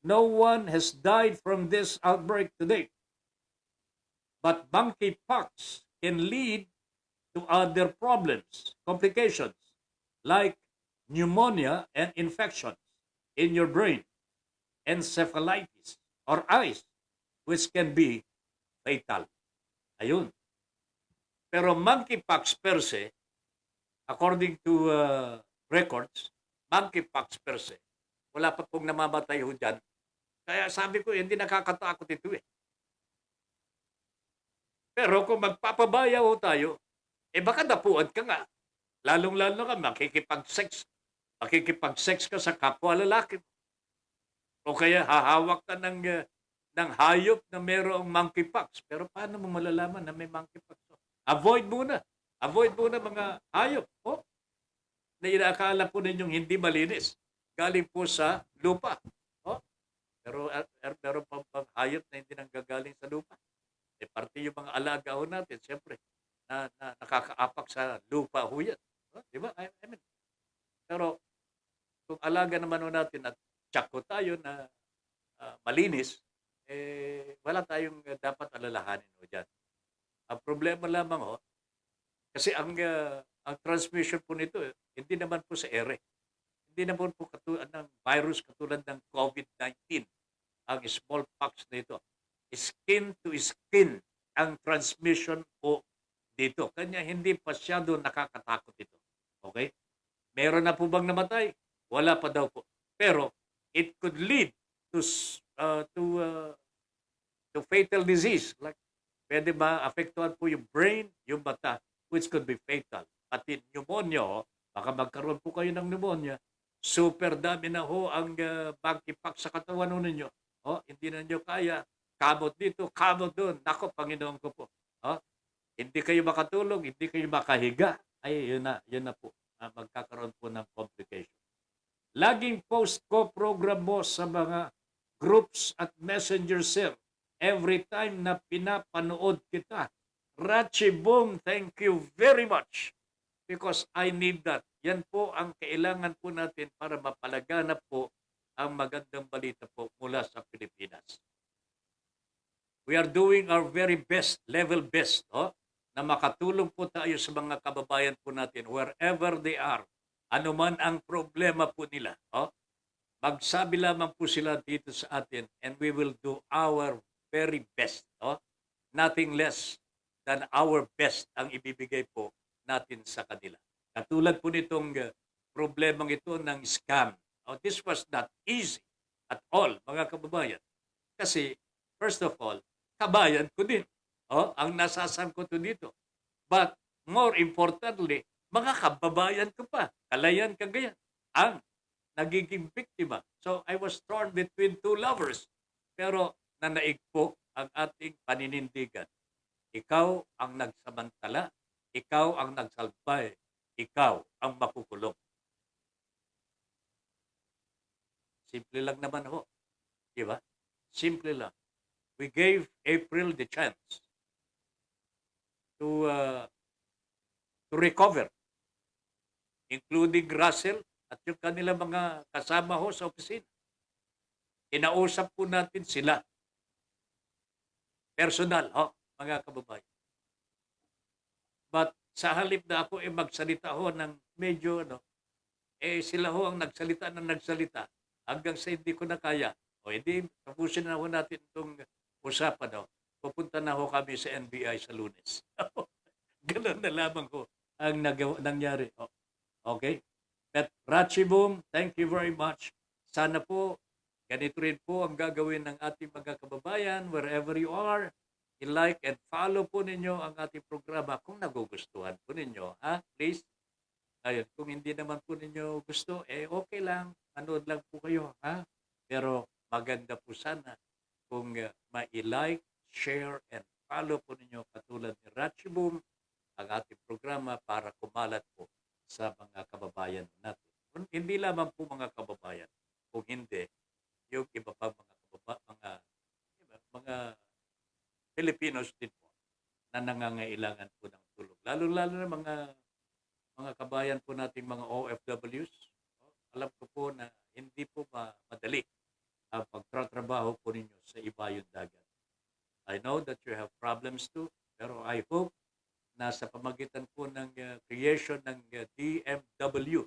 No one has died from this outbreak to date. But monkeypox can lead to other problems, complications, like pneumonia and infections in your brain, encephalitis, or eyes, which can be fatal. Ayun. Pero monkeypox per se, according to records, monkeypox per se, wala pa pong namamatay ho dyan. Kaya sabi ko, hindi nakakatakot ito eh. Pero kung magpapabaya ho tayo, baka dapuan ka nga. Lalong-lalo ka makikipag-sex ka sa kapwa lalaki. O kaya hahawak ka ng hayop na mayroong monkeypox. Pero paano mo malalaman na may monkeypox? Avoid muna. Avoid muna mga hayop. Na inaakala po ninyong hindi malinis. Galing po sa lupa. Pero pang hayop na hindi nanggagaling sa lupa. Parte yung mga alaga ho natin, siyempre, na nakakaapak sa lupa ho yan. Di ba? I mean, pero kung alaga naman ho natin at tsak tayo na malinis, wala tayong dapat alalahanin ho dyan. Ang problema lamang ho, kasi ang transmission po nito, hindi naman po sa ere. Hindi naman po katulad ng virus katulad ng COVID-19, ang smallpox na ito. Skin to skin ang transmission po dito. Kanya hindi pasyado nakakatakot ito. Okay? Meron na po bang namatay? Wala pa daw po. Pero it could lead to fatal disease. Like pwede ba afektuhan po yung brain, yung mata, which could be fatal. Pati pneumonia, baka magkaroon po kayo ng pneumonia. Super dami na ho ang monkeypox sa katawan ninyo. Hindi na nyo kaya. Kamot dito, kamot doon. Nako, Panginoon ko po. Hindi kayo makatulog, hindi kayo makahiga. Ay, yun na po. Magkakaroon po ng complication. Laging post ko program mo sa mga groups at messenger cell. Every time na pinapanood kita. Rachi Boom, thank you very much. Because I need that. Yan po ang kailangan po natin para mapalaganap po ang magandang balita po mula sa Pilipinas. We are doing our very best, level best, na makatulong po tayo sa mga kababayan po natin wherever they are. Ano man ang problema po nila. Magsabi lamang po sila dito sa atin and we will do our very best. Nothing less than our best ang ibibigay po natin sa kanila. Katulad po nitong problemang ito ng scam. This was not easy at all, mga kababayan. Kasi, first of all, kabayan ko din. Ang nasasangkot ko dito. But more importantly, mga kababayan ko pa, kalayan kagayan, ang nagiging biktima. So I was torn between two lovers. Pero nanaig po ang ating paninindigan. Ikaw ang nagsamantala, ikaw ang nagsalbay, ikaw ang makukulong. Simple lang naman ho. Diba? Simple lang. We gave April the chance to recover, including Russell at yung kanila mga kasama ho sa opisina. Inausap po natin sila. Personal, mga kababayan. But sa halip na ako magsalita ho ng medyo, sila ho ang nagsalita hanggang sa hindi ko na kaya. Hindi, tapusin na ho natin itong usapan. Pupunta na ho kami sa NBI sa Lunes. Ganun na lamang ho ang nangyari. Okay? But Rachi Boom, thank you very much. Sana po, ganito rin po ang gagawin ng ating mga kababayan wherever you are. I-like and follow po ninyo ang ating programa kung nagugustuhan po ninyo. Please. Ayun, kung hindi naman po ninyo gusto, okay lang. Manood lang po kayo. Pero maganda po sana kung ma-like, share, and follow po ninyo katulad ni Rachi Boom ang ating programa para kumalat po sa mga kababayan natin. Hindi lamang po mga kababayan, kung hindi, yung iba pa mga Filipinos din po na nangangailangan po ng tulong. Lalo-lalo na mga kabayan po nating mga OFWs. Alam ko po na hindi po madali ang pagtatrabaho po ninyo sa ibayong dagat. I know that you have problems too, pero I hope na sa pamagitan po ng creation ng DMW,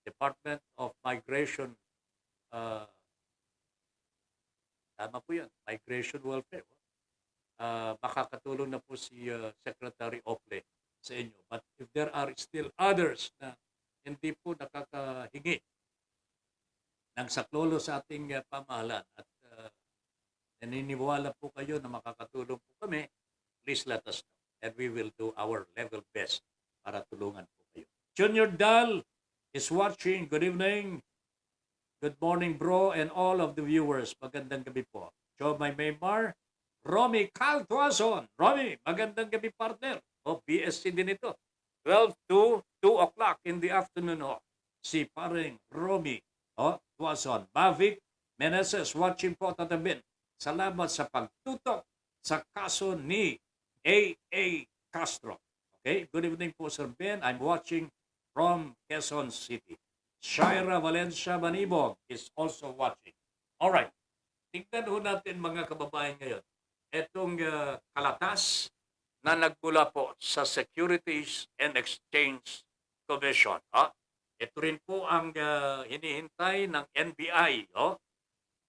Department of Migration, tama po yan, Migration Welfare, makakatulong na po si Secretary Ople sa inyo. But if there are still others na hindi po nakakahingi ng saklolo sa ating pamahalaan at naniniwala po kayo na makakatulong po kami, please let us know. And we will do our level best para tulungan po kayo. Junior Dal is watching. Good evening. Good morning, bro, and all of the viewers. Magandang gabi po. Joe Maymar, Romy Caltuason. Romy, magandang gabi, partner. O, BSC din ito. 12 to 2 o'clock in the afternoon. O, si paring Romy Tuason. Mavic Meneses, watching po tatabin. Salamat sa pagtutok sa kaso ni A.A. Castro. Okay, good evening po, Sir Ben. I'm watching from Quezon City. Shaira Valencia Manibog is also watching. All right. Tingnan ho natin mga kababayan ngayon. Itong kalatas na nagmula po sa Securities and Exchange Commission. Ito rin po ang hinihintay ng NBI.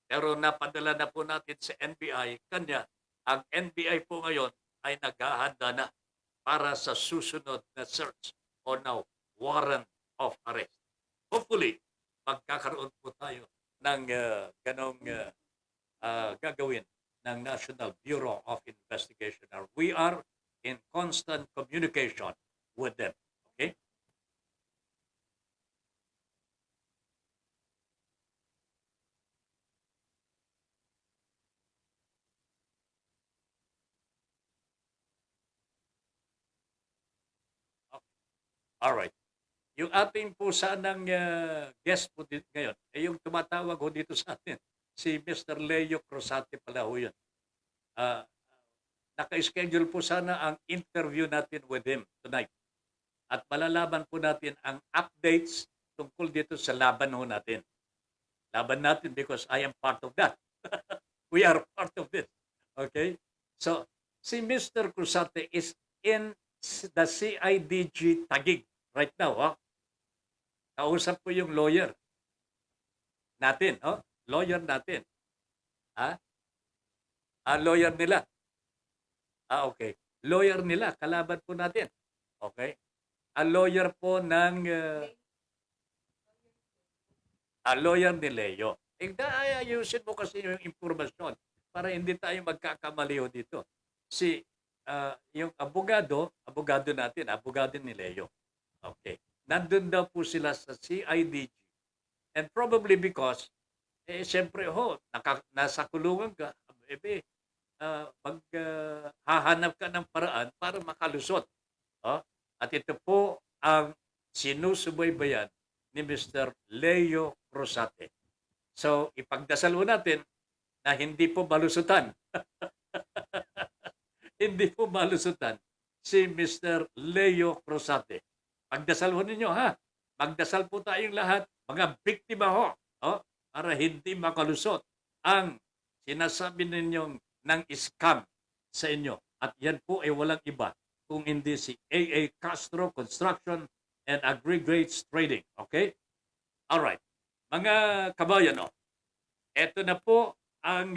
Pero napadala na po natin sa NBI. Kanya, ang NBI po ngayon ay naghahanda na para sa susunod na search o now warrant of arrest. Hopefully, magkakaroon po tayo ng ganong gagawin ng National Bureau of Investigation. We are in constant communication with them. Okay? All right. Yung ating po sanang guest po dito ngayon, yung tumatawag ho dito sa atin, si Mr. Leo Cruzate pala ho yun. Naka-schedule po sana ang interview natin with him tonight. At malalaman po natin ang updates tungkol dito sa laban ho natin. Laban natin because I am part of that. We are part of this. Okay? So, si Mr. Cruzate is in the CIDG Taguig right now. Kausap po yung lawyer natin. Lawyer natin. Lawyer nila. Okay. Lawyer nila. Kalaban po natin. Okay. Lawyer po ng lawyer ni Leo. Ayusin mo kasi yung impormasyon para hindi tayo magkakamali dito. Yung abogado natin, abogado ni Leo. Okay. Nandun daw po sila sa CIDG. And probably because, siyempre nasa kulungan ka, hahanap ka ng paraan para makalusot. At ito po ang sinusubaybayan ni Mr. Leo Cruzate. So, ipagdasal mo natin na hindi po malusutan. Hindi po malusutan si Mr. Leo Cruzate. Pagdasal ho ninyo, Magdasal po tayong lahat, mga biktima para hindi makalusot ang sinasabi ninyong ng scam sa inyo. At yan po ay walang iba kung hindi si A.A. Castro Construction and Aggregates Trading. Okay? Alright. Mga kabayan, eto na po ang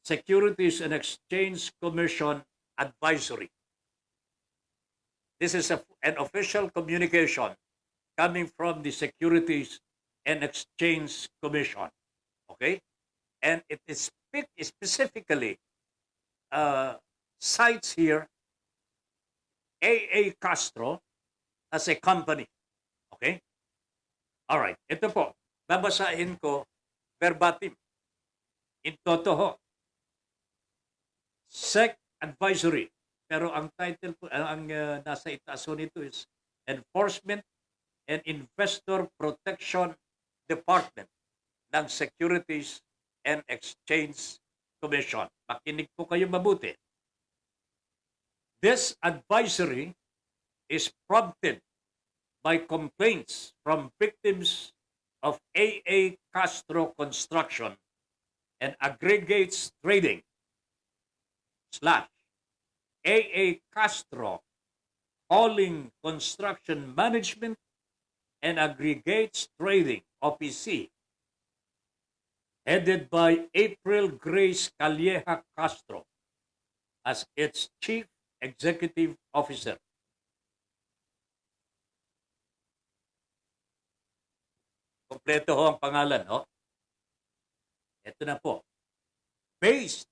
Securities and Exchange Commission Advisory. This is an official communication coming from the Securities and Exchange Commission. Okay? And it is specifically cites here A.A. Castro as a company. Okay? All right. Ito po. Babasahin ko verbatim. In toto SEC Advisory. Pero ang title po, ang nasa itaas nito is Enforcement and Investor Protection Department ng Securities and Exchange Commission. Makinig po kayo mabuti. This advisory is prompted by complaints from victims of A.A. Castro Construction and Aggregates Trading / A.A. Castro Hauling Construction Management and Aggregates Trading, OPC, headed by April Grace Calleja Castro as its Chief Executive Officer. Kompleto ho ang pangalan, Ito na po. Based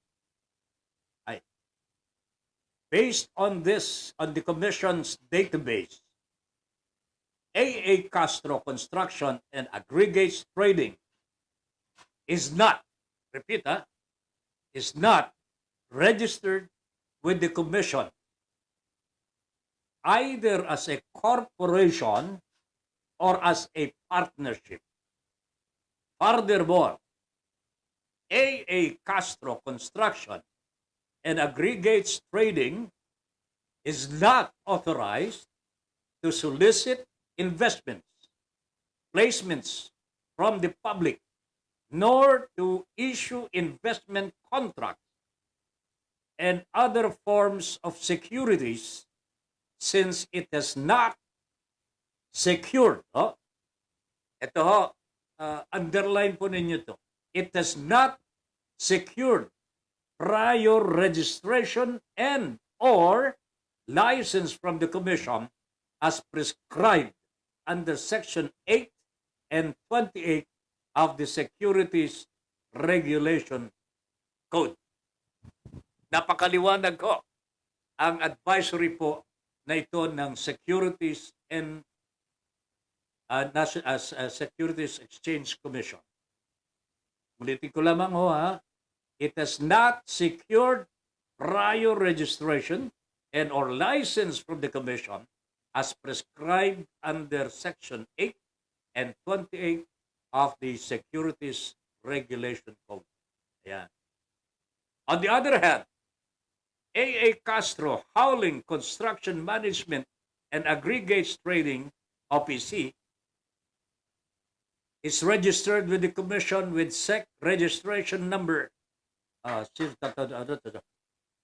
Based on this, on the Commission's database, AA Castro Construction and Aggregates Trading is not, repeat, is not registered with the Commission either as a corporation or as a partnership. Furthermore, AA Castro Construction and Aggregates Trading is not authorized to solicit investments, placements from the public, nor to issue investment contracts and other forms of securities, since it has not secured. Ito ho, underline po ninyo to. It has not secured prior registration and or license from the Commission as prescribed under Section 8 and 28 of the Securities Regulation Code. Napakaliwanag ko ang advisory po na ito ng Securities and Securities Exchange Commission. Ulitin ko lamang ho it has not secured prior registration and or license from the Commission as prescribed under Section 8 and 28 of the Securities Regulation Code. Ayan. On the other hand, AA Castro Howling Construction Management and Aggregates Trading, OPC, is registered with the Commission with SEC registration number.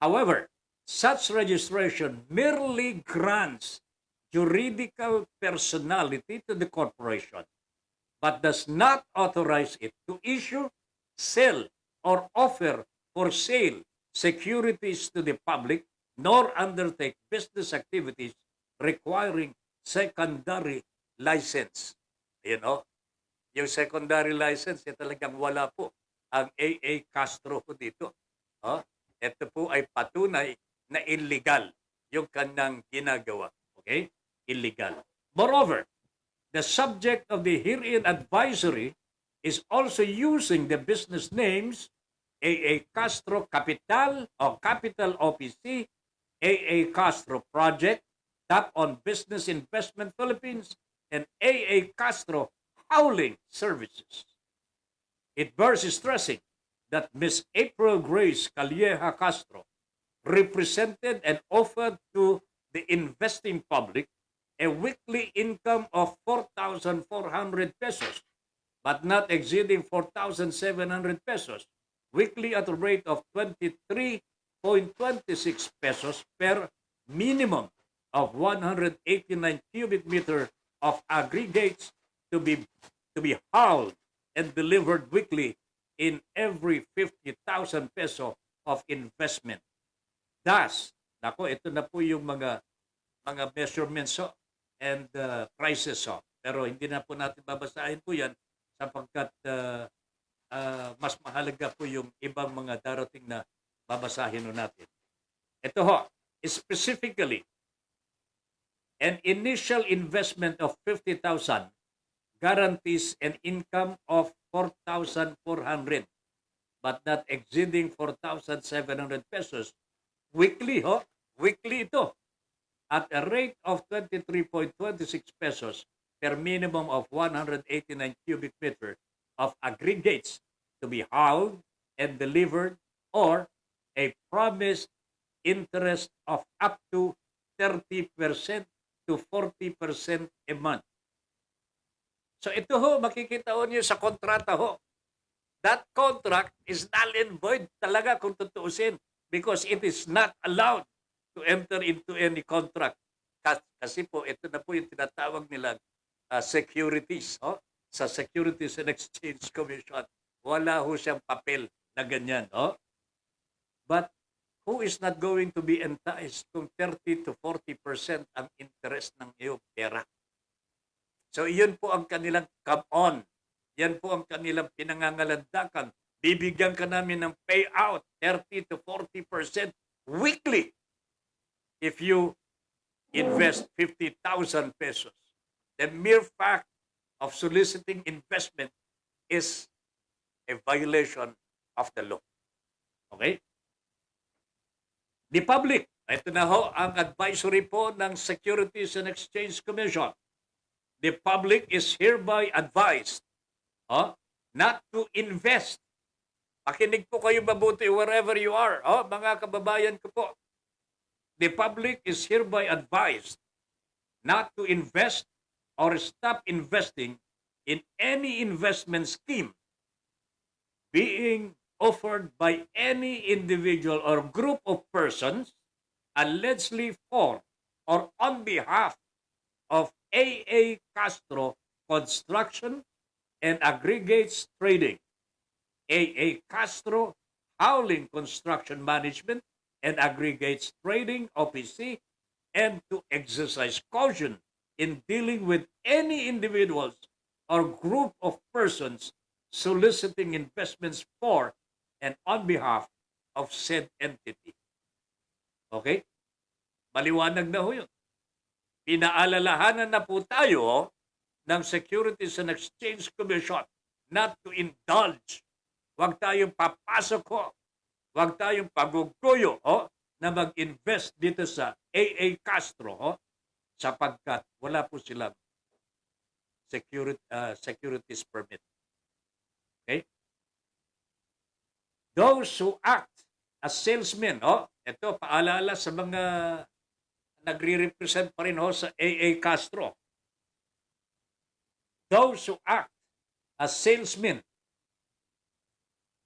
However, such registration merely grants juridical personality to the corporation, but does not authorize it to issue, sell, or offer for sale securities to the public, nor undertake business activities requiring secondary license. You know, yung secondary license, talagang wala po ang AA Castro po dito. Ito po ay patunay na illegal yung kanyang ginagawa. Okay? Illegal. Moreover, the subject of the herein advisory is also using the business names AA Castro Capital o Capital OPC, AA Castro Project, Tap on Business Investment Philippines, and AA Castro Howling Services. It bears stressing that Ms. April Grace Calleja Castro represented and offered to the investing public a weekly income of 4,400 pesos, but not exceeding 4,700 pesos, weekly at a rate of 23.26 pesos per minimum of 189 cubic meter of aggregates to be hauled and delivered weekly in every 50,000 peso of investment. Thus, ito na po yung mga measurements and prices. Pero hindi na po natin babasahin po yan sapagkat mas mahalaga po yung ibang mga darating na babasahin natin. Ito ho, specifically, an initial investment of 50,000 guarantees an income of 4,400 but not exceeding 4,700 pesos weekly. Weekly ito at a rate of 23.26 pesos per minimum of 189 cubic meter of aggregates to be hauled and delivered, or a promised interest of up to 30% to 40% a month. So ito ho, makikita ho niyo sa kontrata ho. That contract is null and void talaga kung tutuusin because it is not allowed to enter into any contract. Kasi po, ito na po yung tinatawag nilang securities. Sa Securities and Exchange Commission, wala ho siyang papel na ganyan. But who is not going to be enticed kung 30 to 40% ang interest ng iyong pera? So, iyon po ang kanilang come on. Yan po ang kanilang pinangangalandakan. Bibigyan ka namin ng payout 30 to 40% weekly. if you invest 50,000 pesos. The mere fact of soliciting investment is a violation of the law. Okay? The public, ito na ho ang advisory po ng Securities and Exchange Commission. The public is hereby advised not to invest. Pakinig po kayo mabuti wherever you are, mga kababayan ko po. The public is hereby advised not to invest or stop investing in any investment scheme being offered by any individual or group of persons allegedly for or on behalf of AA Castro Construction and Aggregates Trading, AA Castro Howling Construction Management and Aggregates Trading, OPC, and to exercise caution in dealing with any individuals or group of persons soliciting investments for and on behalf of said entity. Okay? Maliwanag na ho yun. Pinaalalahanan na po tayo ng Securities and Exchange Commission not to indulge. Huwag tayong papasok ho. Huwag tayong paguguyo na mag-invest dito sa AA Castro sapagkat wala po silang securities permit. Okay? Those who act as salesmen, ito paalala sa mga nagre-represent pa rin sa AA Castro. Those who act as salesmen,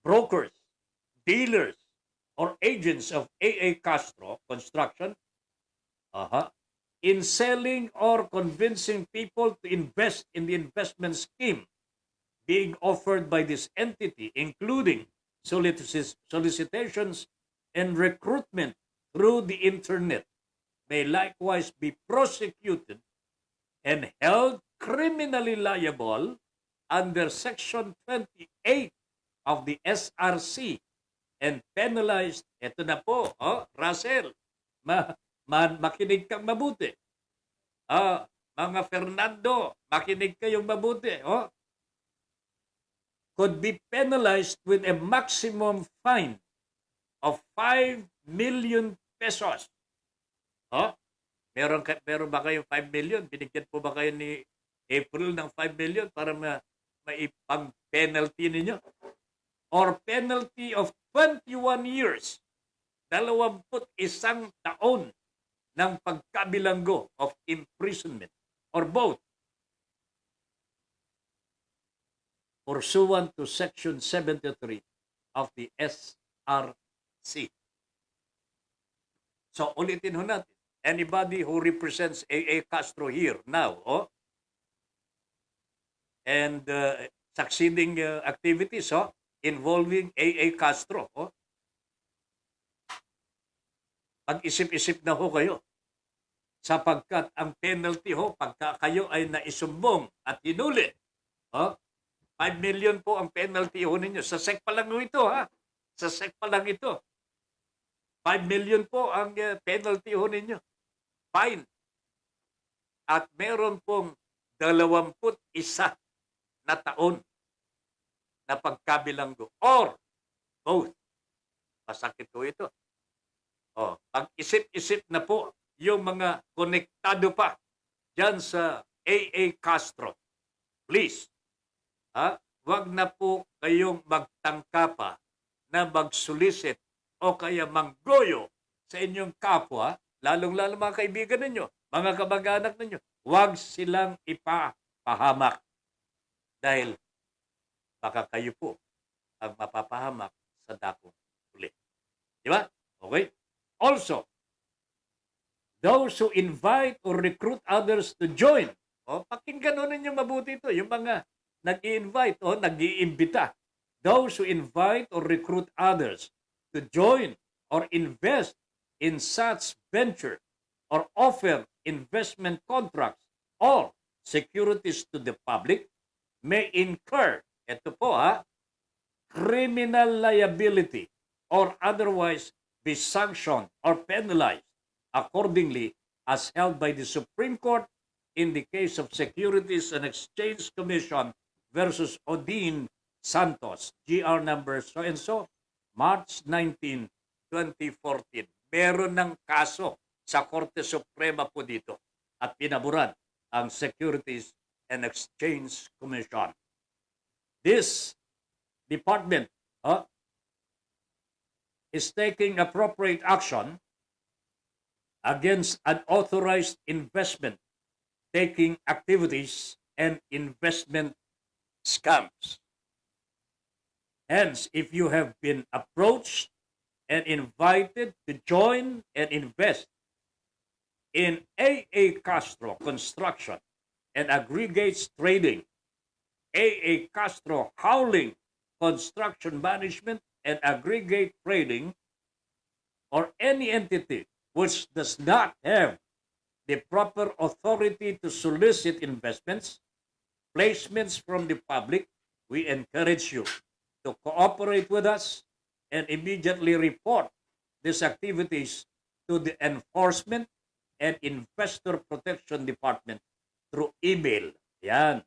brokers, dealers, or agents of AA Castro Construction in selling or convincing people to invest in the investment scheme being offered by this entity, including solicitations and recruitment through the internet, may likewise be prosecuted and held criminally liable under Section 28 of the SRC and penalized. Ito na po, Russell, makinig kang mabuti. Mga Fernando, makinig kayong mabuti. Could be penalized with a maximum fine of 5 million pesos. Meron ba kayong 5 million? Binigyan po ba kayo ni April ng 5 million para maipang-penalty ninyo? Or penalty of 21 years, 21 taon ng pagkabilanggo of imprisonment, or both, pursuant to Section 73 of the SRC. So, ulitin ho natin. Anybody who represents AA Castro here now, and succeeding activities, involving AA Castro, pag-isip-isip na ho kayo. Sapagkat ang penalty pagka kayo ay naisumbong at hinuli, 5 million po ang penalty ninyo. Sa SEC pa lang ito, Sa SEC pa lang ito. 5 million po ang penalty ninyo. Fine. At meron pong 21 na taon na pagkabilanggo. Or both. Masakit po ito. Pag-isip-isip na po yung mga konektado pa dyan sa AA Castro. Please, wag na po kayong magtangka pa na mag-solicit o kaya manggoyo sa inyong kapwa, lalong-lalo mga kaibigan ninyo, mga kamag-anak ninyo. Wag silang ipapahamak dahil baka kayo po ang mapapahamak sa dakong huli. Di ba? Okay? Also, those who invite or recruit others to join. Pakinggan ninyo mabuti ito. Yung mga nag-i-invite o nag-iimbita. Those who invite or recruit others to join or invest in such venture or offer investment contracts or securities to the public may incur, ito po criminal liability or otherwise be sanctioned or penalized accordingly as held by the Supreme Court in the case of Securities and Exchange Commission versus Odin Santos, GR number so and so, March 19, 2014. Meron ng kaso sa Korte Suprema po dito at pinaburan ang Securities and Exchange Commission. This department is taking appropriate action against unauthorized investment, taking activities, and investment scams. Hence, if you have been approached and invited to join and invest in AA Castro Construction and Aggregates Trading, AA Castro Howling Construction Management and Aggregate Trading, or any entity which does not have the proper authority to solicit investments, placements from the public, we encourage you to cooperate with us and immediately report these activities to the Enforcement and Investor Protection Department through email. Yan.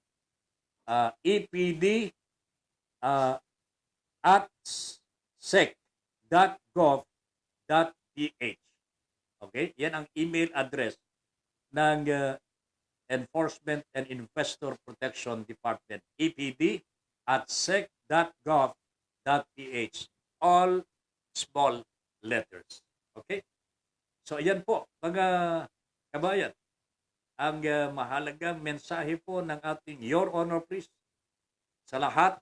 EPD at sec.gov.ph. Okay? Yan ang email address ng Enforcement and Investor Protection Department. EPD at sec.gov.ph. All small letters. Okay? So, ayan po, mga kabayan, ang mahalagang mensahe po ng ating Your Honor, please, sa lahat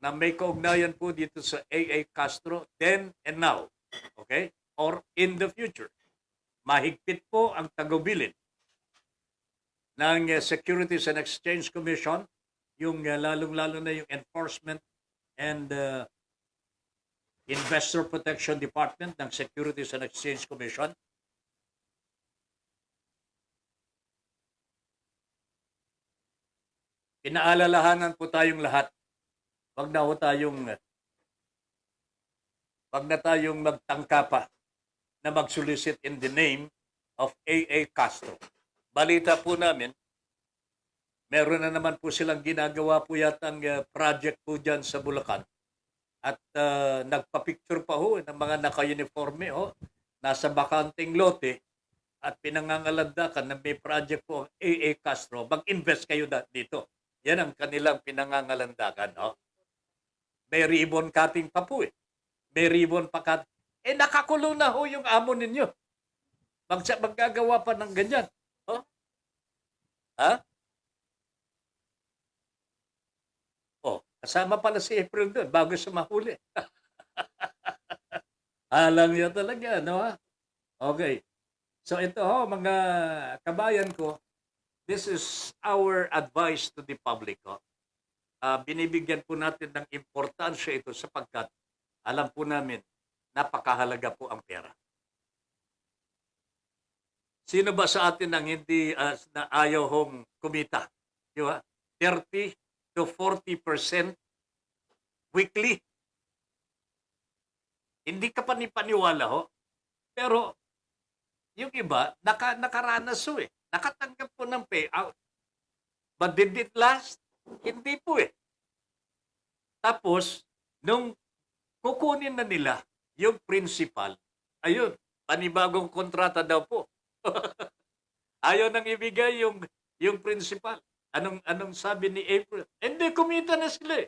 na may kaugnayan po dito sa AA Castro, then and now, okay? Or in the future. Mahigpit po ang tagubilin ng Securities and Exchange Commission, yung lalong-lalo na yung Enforcement and Investor Protection Department ng Securities and Exchange Commission. Pinaalalahanan po tayong lahat. Wag na tayong magtangka pa na mag-solicit in the name of AA Castro. Balita po namin, meron na naman po silang ginagawa po yatang project po dyan sa Bulacan. At nagpa-picture pa ho ng mga naka-uniforme nasa bakanting lote at pinangangalandakan na may project po ang AA Castro. Mag-invest kayo dito. Yan ang kanilang pinangangalandakan. May ribbon cutting pa po . May ribbon pa cut. Nakakulong na ho yung amo ninyo. Maggagawa pa ng ganyan. Ha? Kasama pala si April doon bago siya mahuli. Alam niya talaga, no? Okay. So ito mga kabayan ko, this is our advice to the public. Binibigyan po natin ng importansya ito sapagkat alam po namin napakahalaga po ang pera. Sino ba sa atin ang hindi na ayaw hong kumita? Di ba? 30 to 40% weekly. Hindi ka panipaniwala pero yung iba nakaranas nakatanggap po ng payout. But did it last? Hindi po Tapos nung kukunin na nila yung principal, ayun, panibagong kontrata daw po. Ayaw nang ibigay yung principal. Anong sabi ni April? Hindi, kumita na sila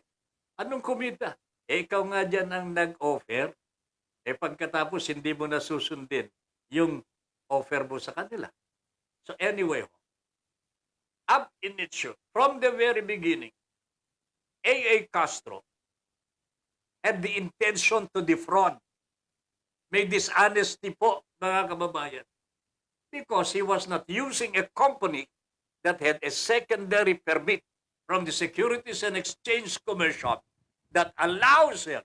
Anong kumita? Ikaw nga dyan ang nag-offer. Pagkatapos hindi mo na susundin yung offer mo sa kanila. So anyway, ab initio, from the very beginning, AA Castro had the intention to defraud. May dishonesty po, mga kababayan. Because he was not using a company that had a secondary permit from the Securities and Exchange Commission that allows her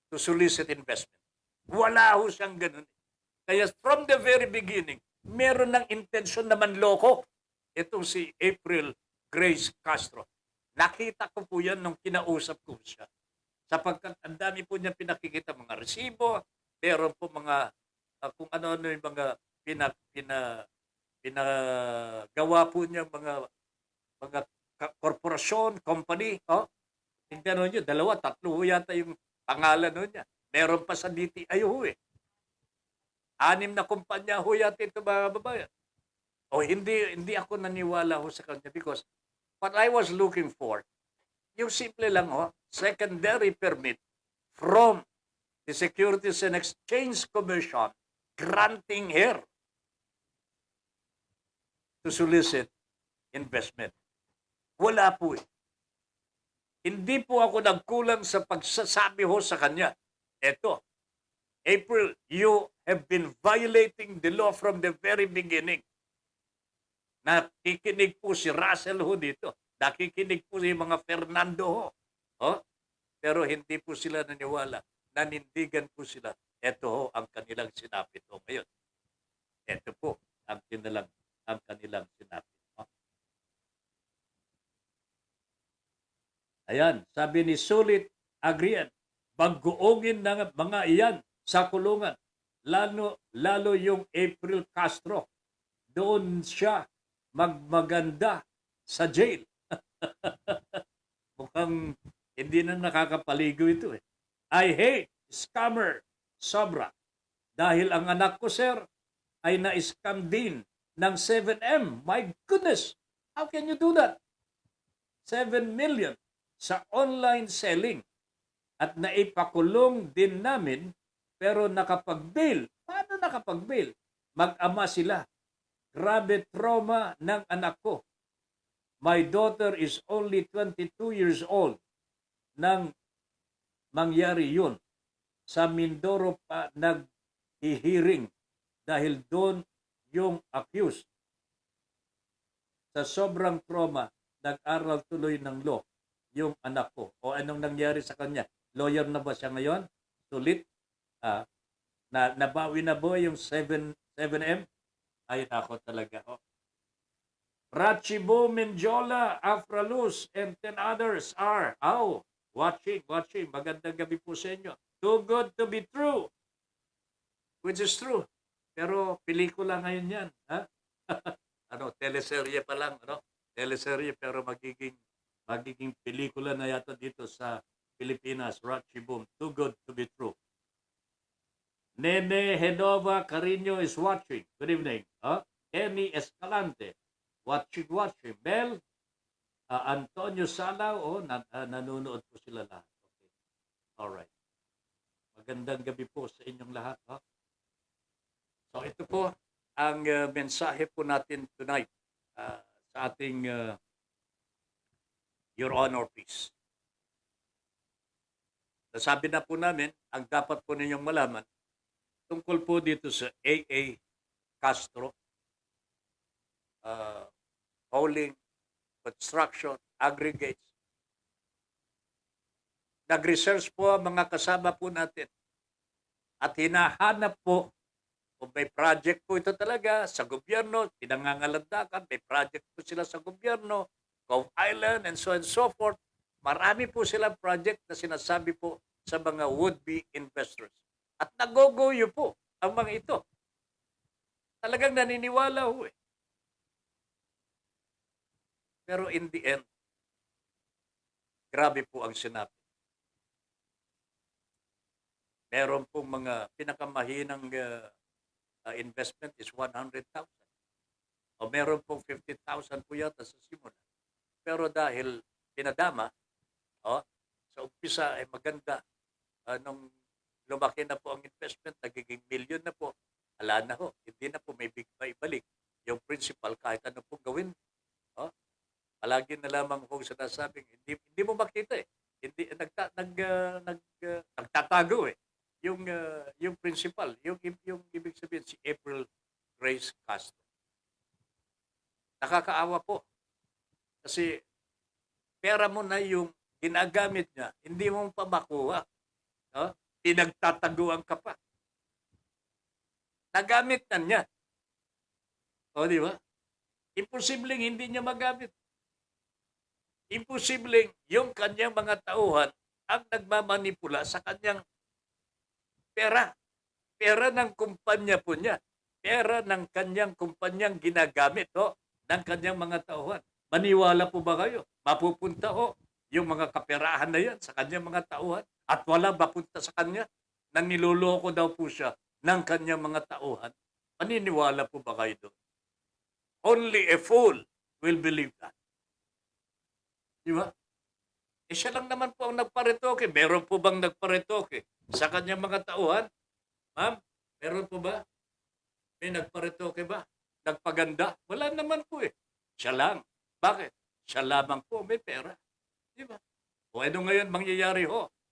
to solicit investment. Wala ho siyang ganun. Kaya from the very beginning, meron ng intensyon na manloko itong si April Grace Castro. Nakita ko po yan nung kinausap ko siya. Sapagkat ang dami po niya pinakikita mga resibo, meron po mga kung ano-ano yung mga pinagawa po niya mga korporasyon, company, tingnan nyo, 2, 3 ho yata yung pangalan ho niya. Meron pa sa DTI ho eh. 6 na kumpanya ho yata ito mga babayan. O hindi ako naniwala ho sa kanya because what I was looking for, yung simple lang secondary permit from the Securities and Exchange Commission granting her to solicit investment. Wala po eh. Hindi po ako nagkulang sa pagsasabi ho sa kanya. Eto, April, you have been violating the law from the very beginning. Nakikinig po si Russell ho dito. Nakikinig po si mga Fernando ho. Pero hindi po sila naniwala. Nanindigan po sila. Ito ho ang kanilang sinapit ho ngayon. Ito po ang kanilang sinapit. Ayan, sabi ni Sulit Agrian, baguogin ng mga iyan sa kulungan. Lalo yung April Castro. Doon siya magmaganda sa jail. Mukhang hindi na nakakapaligo ito eh. I hate scammer sobra. Dahil ang anak ko, sir, ay na-scam din ng 7M. My goodness! How can you do that? 7 million sa online selling. At naipakulong din namin, pero nakapag-bail. Paano nakapag-bail? Mag-ama sila. Grabe trauma ng anak ko. My daughter is only 22 years old nang mangyari yun. Sa Mindoro pa nag-hearing dahil doon yung accused. Sa sobrang trauma, nag-aral tuloy ng law yung anak ko. O anong nangyari sa kanya? Lawyer na ba siya ngayon? Sulit? Nabawi na ba yung 7M? Ay, ako talaga. Rachibo Menjola, Afraluz, and 10 others are watching. Magandang gabi po sa inyo. Too good to be true. Which is true. Pero pelikula ngayon yan. Teleserye pa lang. Teleserye pero magiging pelikula na yata dito sa Pilipinas. Rachibo, too good to be true. Nene Hedova Carino is watching. Good evening. Kenny Escalante. Watching. Bel, Antonio Salao, nanonood po sila lahat. Okay. Alright. Magandang gabi po sa inyong lahat. So ito po ang mensahe po natin tonight sa ating Your Honor, please. Nasabi na po namin, ang dapat po ninyong malaman tungkol po dito sa AA Castro, hauling, construction, aggregates. Nag-research po ang mga kasama po natin at hinahanap po kung may project po ito talaga sa gobyerno, pinangangalandakan, may project po sila sa gobyerno, Cove Island, and so forth. Marami po silang project na sinasabi po sa mga would-be investors. At nagogoyo po ang mga ito. Talagang naniniwala ho eh. Pero in the end, grabe po ang sinabi. Meron pong mga pinakamahinang investment is 100,000. O meron pong 50,000 po yata sa simula. Pero dahil pinadama, sa umpisa ay maganda. Nung lumaki na po ang investment, nagiging million na po. Ala na ho, hindi na po may ibalik. Yung principal, kahit ano pong gawin. Palagi na lamang po sinasabing, hindi mo makita eh. Hindi, nagtatago eh. Yung principal, yung ibig sabihin si April Grace Castro. Nakakaawa po. Kasi pera mo na yung ginagamit niya, hindi mo pa makuha. Pinagtataguan ka pa. Nagamit na niya. Di ba? Imposibleng hindi niya magamit. Imposibleng yung kanyang mga tauhan ang nagmamanipula sa kanyang pera. Pera ng kumpanya po niya. Pera ng kanyang kumpanyang ginagamit ng kanyang mga tauhan. Maniwala po ba kayo? Mapupunta yung mga kaperahan na yan sa kanyang mga tauhan at wala mapunta sa kanya nang niloloko daw po siya ng kanyang mga tauhan. Maniniwala po ba kayo doon? Only a fool will believe that. Di ba? Siya lang naman po ang nagparetoke. Meron po bang nagparetoke sa kanyang mga tauhan? Ma'am, meron po ba? May nagparetoke ba? Nagpaganda? Wala naman po eh. Siya lang. Bakit? Siya lamang po may pera. Di ba? O ano ngayon mangyayari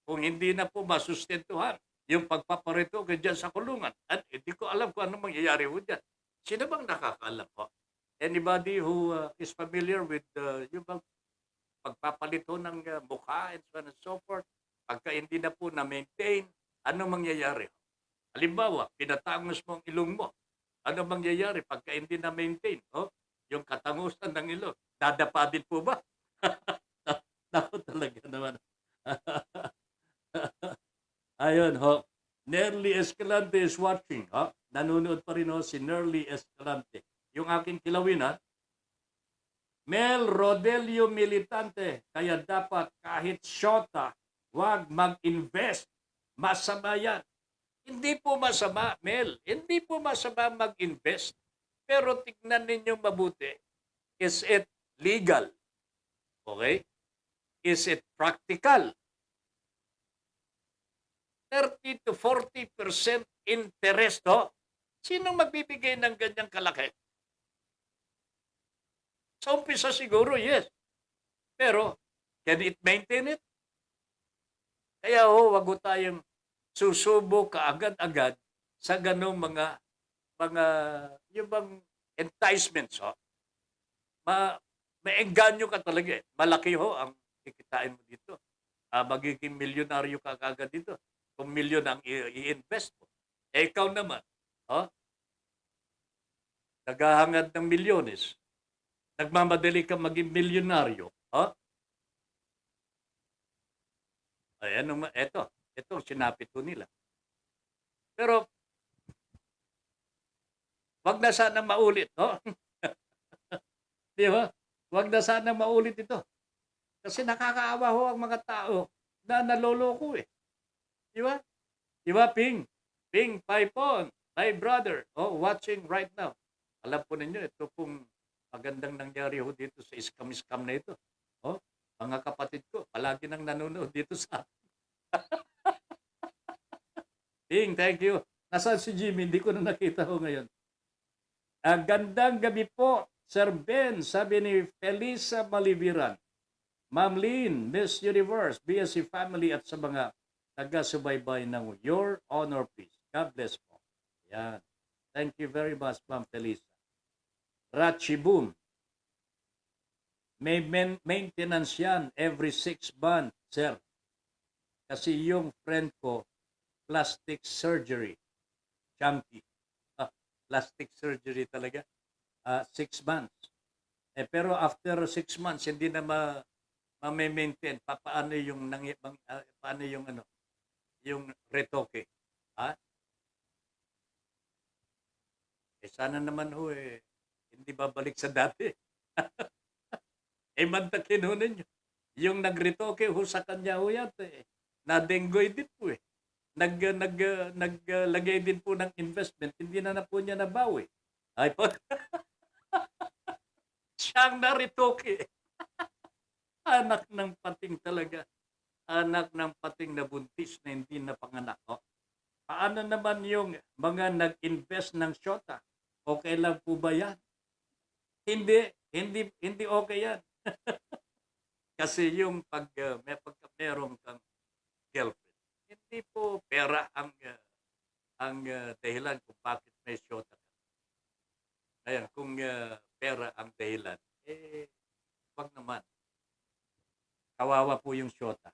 kung hindi na po masustentuhan yung pagpaparetoke dyan sa kulungan? At hindi ko alam kung ano mangyayari ho dyan. Sino bang nakakaalam po? Anybody who is familiar with yung bang pagpapalit ng mukha and so on and so forth, pagka hindi na po na-maintain, ano mangyayari? Halimbawa, pinatangos mo ang ilong mo. Ano mangyayari pagka hindi na-maintain? Yung katangusan ng ilong, dadapa din po ba? Naku talaga naman. Ayun, Nerly Escalante is watching. Nanonood pa rin si Nerly Escalante. Yung aking kilawin, Mel Rodelio Militante, kaya dapat kahit syota, wag mag-invest. Masama yan. Hindi po masama, Mel. Hindi po masama mag-invest. Pero tignan ninyong mabuti. Is it legal? Okay? Is it practical? 30 to 40% interest, Sinong magbibigay ng ganyang kalaki? Sa umpisa siguro, yes. Pero, can it maintain it? Kaya wag ho tayong susubo kaagad-agad sa ganong mga yung bang enticements, maengganyo ka talaga eh. Malaki ang kikitain mo dito. Magiging milyonaryo ka kaagad dito. Kung milyon ang i-invest mo. Ikaw naman, naghahangad ng milyones. Nagmamadali ka maging milyonaryo. Ay, ito sinapit ko nila. Pero, wag na sana maulit, Di ba? Wag na sana maulit ito. Kasi nakakaawa ang mga tao na naloloko eh. Di ba? Di ba, Ping? Ping, Paipon, my brother, watching right now. Alam po ninyo, ito pong magandang nangyari dito sa scam na ito. Mga kapatid ko, palagi nang nanonood dito sa Ping, thank you. Nasaan si Jimmy? Hindi ko na nakita ngayon. Gandang gabi po, Sir Ben, sabi ni Felisa Maliviran. Ma'am Lynn, Miss Universe, BSC family at sa mga taga-subaybay ng Your Honor, please. God bless po. Yan. Thank you very much, Ma'am Felisa. Ratchibum. May maintenance yan every 6 months, sir. Kasi yung friend ko, plastic surgery. Chunky. Plastic surgery talaga. 6 months. Pero after 6 months, hindi na ma-maintain. Paano yung paano yung yung retoke? Sana naman hindi babalik sa dati. Mantakin ninyo. Yung nagretoke sa kanya yan, nadenggoy din po naglagay din po ng investment, hindi na po niya nabawi. Ay po. Siyang naritoke. Anak ng pating talaga. Anak ng pating na buntis na hindi napanganak. Paano naman yung mga nag-invest ng syota? Okay lang po ba yan? Hindi okay yan. Kasi yung merong kang girlfriend, hindi po pera ang dahilan kung bakit may syota ka. Ayan, kung pera ang dahilan, wag naman. Kawawa po yung syota.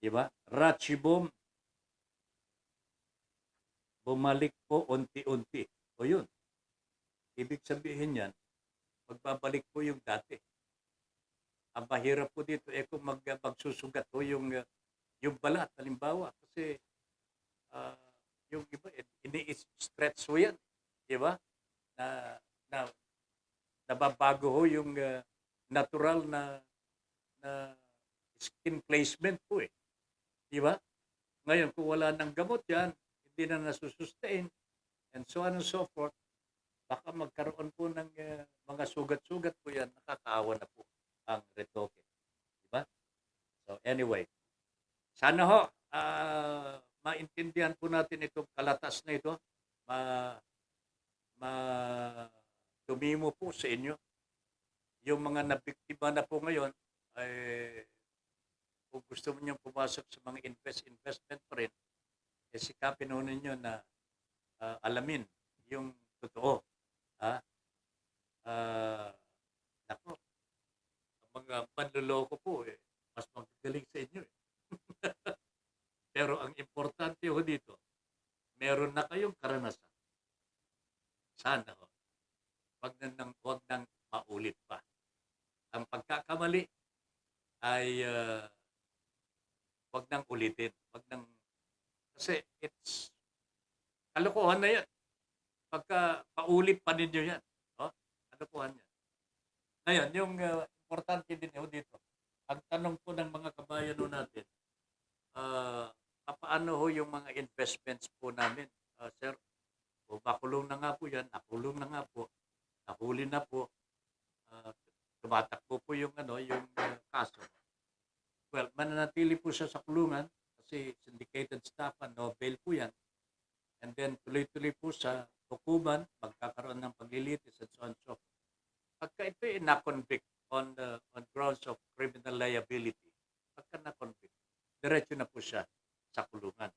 Diba? Ratchibom, bumalik po unti-unti. O yun. Ibig sabihin yan, magbabalik po yung dati. Ang mahirap po dito kung magsusugat po yung balat, halimbawa. Kasi Yung iba, ini-stretch ho yan. Di ba? Na, na, nababago ho yung natural na skin placement po eh. Di ba? Ngayon, kung wala ng gamot yan, hindi na nasusustain, and so on and so forth, baka magkaroon po ng mga sugat-sugat po yan, nakakaawa na po ang retoke. Diba? So anyway, sana ho, maintindihan po natin itong kalatas na ito, tumimo po sa inyo. Yung mga nabiktima na po ngayon, ay kung gusto mo niyong pumasok sa mga investment pa rin, sikapin ho ninyo na alamin yung totoo. Nako, ang mga panluloko po mas magagaling sa inyo eh. Pero ang importante ho dito, meron na kayong karanasan. Sana ho, wag nang maulit pa. Ang pagkakamali ay wag nang ulitin. Kasi it's kalokohan na yan. Pagka paulit pa ninyo yan. Kalokohan yan. Ngayon, yung importante din dito, ang tanong po ng mga kabayan natin, paano ho yung mga investments po namin? Sir, makulong na nga po yan, nakulong na nga po, nahuli na po, tumatakbo po yung kaso. Well, mananatili po siya sa kulungan kasi syndicated staff, no bail po yan. And then tuloy-tuloy po sa hukuman, magkakaroon ng paglilitis at so on so. Pagka ito ay na-convict on grounds of criminal liability, pagka na-convict, diretso na po siya sa kulungan.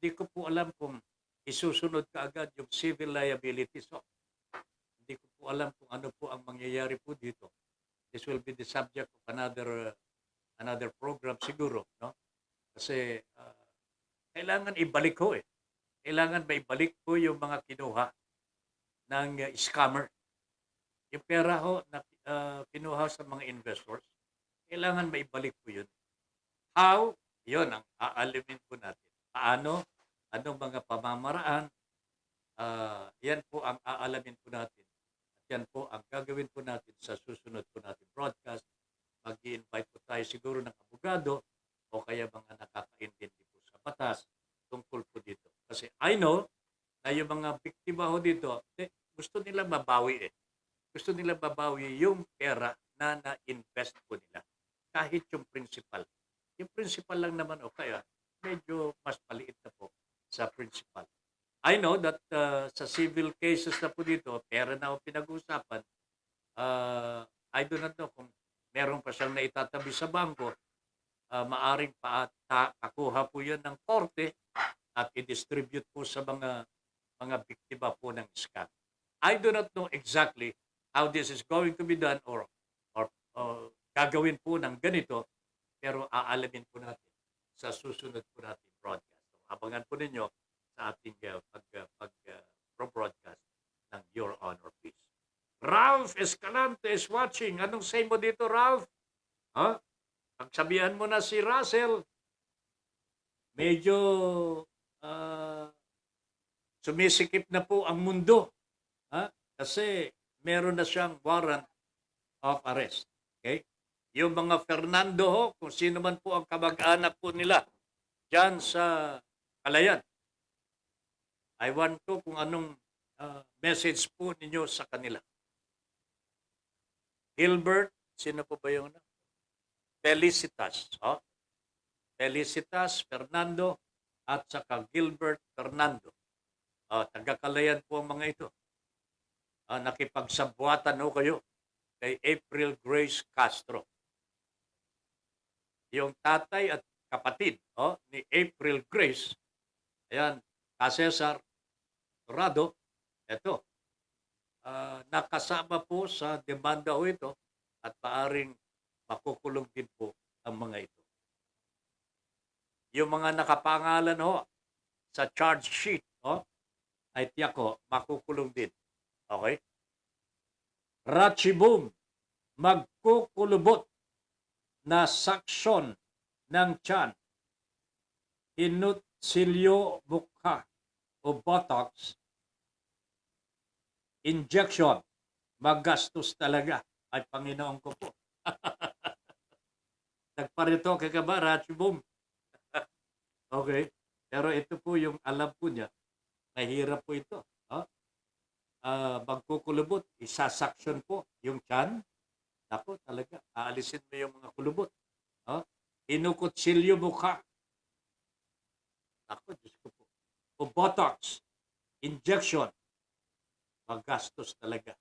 Hindi ko po alam kung isusunod kaagad yung civil liability. So, hindi ko po alam kung ano po ang mangyayari po dito. This will be the subject of another program siguro, no? Kasi kailangan ibalik ko eh. Kailangan maibalik po yung mga kinuha ng scammer. Yung pera ho na kinuha sa mga investors, kailangan maibalik po yun. How? Yun ang aalimin po natin. Paano? Anong mga pamamaraan? Yan po ang aalamin po natin. At yan po ang gagawin po natin sa susunod po natin broadcast. Mag-i-invite po tayo siguro ng abogado o kaya mga nakakaintindi po sa batas tungkol po dito. Kasi I know na yung mga biktima ho dito, gusto nila mabawi eh. Gusto nila mabawi yung pera na na-invest po nila. Kahit yung principal. Yung principal lang naman o kaya medyo mas maliit na po sa principal. I know that sa civil cases na po dito, pera na o pinag-uusapan, I do not know kung meron pa siyang naitatabi sa bangko, maaring pakuha po yan ng korte at i-distribute po sa mga biktima po ng scam. I do not know exactly how this is going to be done or gagawin po ng ganito, pero aalamin po natin sa susunod po natin broadcast. So, abangan po ninyo sa ating pro-broadcast ng Your Honor, Please. Ralph Escalante is watching. Anong say mo dito, Ralph? Pagsabihan mo na si Russell, medyo sumisikip na po ang mundo. Kasi meron na siyang warrant of arrest. Okay? Yung mga Fernando ho, kung sino man po ang kamag-anak po nila dyan sa Kalayan, I want to kung anong message po ninyo sa kanila. Gilbert, sino po ba yung Felicitas. Felicitas Fernando at saka Gilbert Fernando. Taga-Kalayan po ang mga ito. Nakipagsabwatan ho kayo kay April Grace Castro. Yung tatay at kapatid ni April Grace, ayan, Cesar Torrado, ito, nakasama po sa demanda ho ito at paaring makukulong din po ang mga ito. Yung mga nakapangalan ho sa charge sheet ay tiyak ho, makukulong din. Okay? Ratchibum, magkukulubot na saksyon ng tiyan. inutsilyo mukha o Botox, injection, magastos talaga. Ay, Panginoon ko po. Nagparito kay ka ba, Ratchibom? Okay. Pero ito po yung alam po niya. Mahirap po ito. Magkukulubot, isasaksyon po yung tiyan. Ako talaga, aalisin mo yung mga kulubot. Inukutsilyo mukha. Ako, Diyos ko po. O Botox, injection, magastos talaga.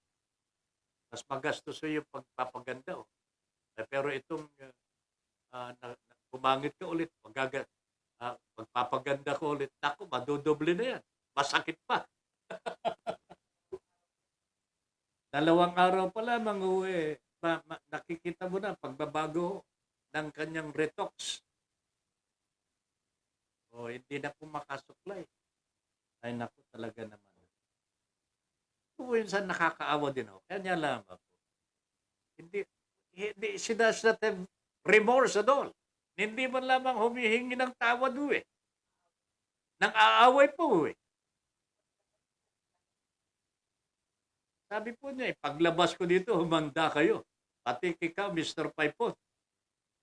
Mas magastos yung pagpapaganda. Pero itong pumangit ka ulit, magpapaganda ko ulit, ako, madodoble na yan. Masakit pa. 2 araw pa lamang, nakikita mo na pagbabago ng kanyang retox. Hindi na po makasuklay. Ay, naku, talaga naman. Minsan nakakaawa din ako. Kaya niya lamang po. Hindi sinasabi remorse at all. Hindi man lamang humihingi ng tawad nang aaway po Sabi po niya, paglabas ko dito, humanda kayo. Pati ikaw, Mr. Paipon.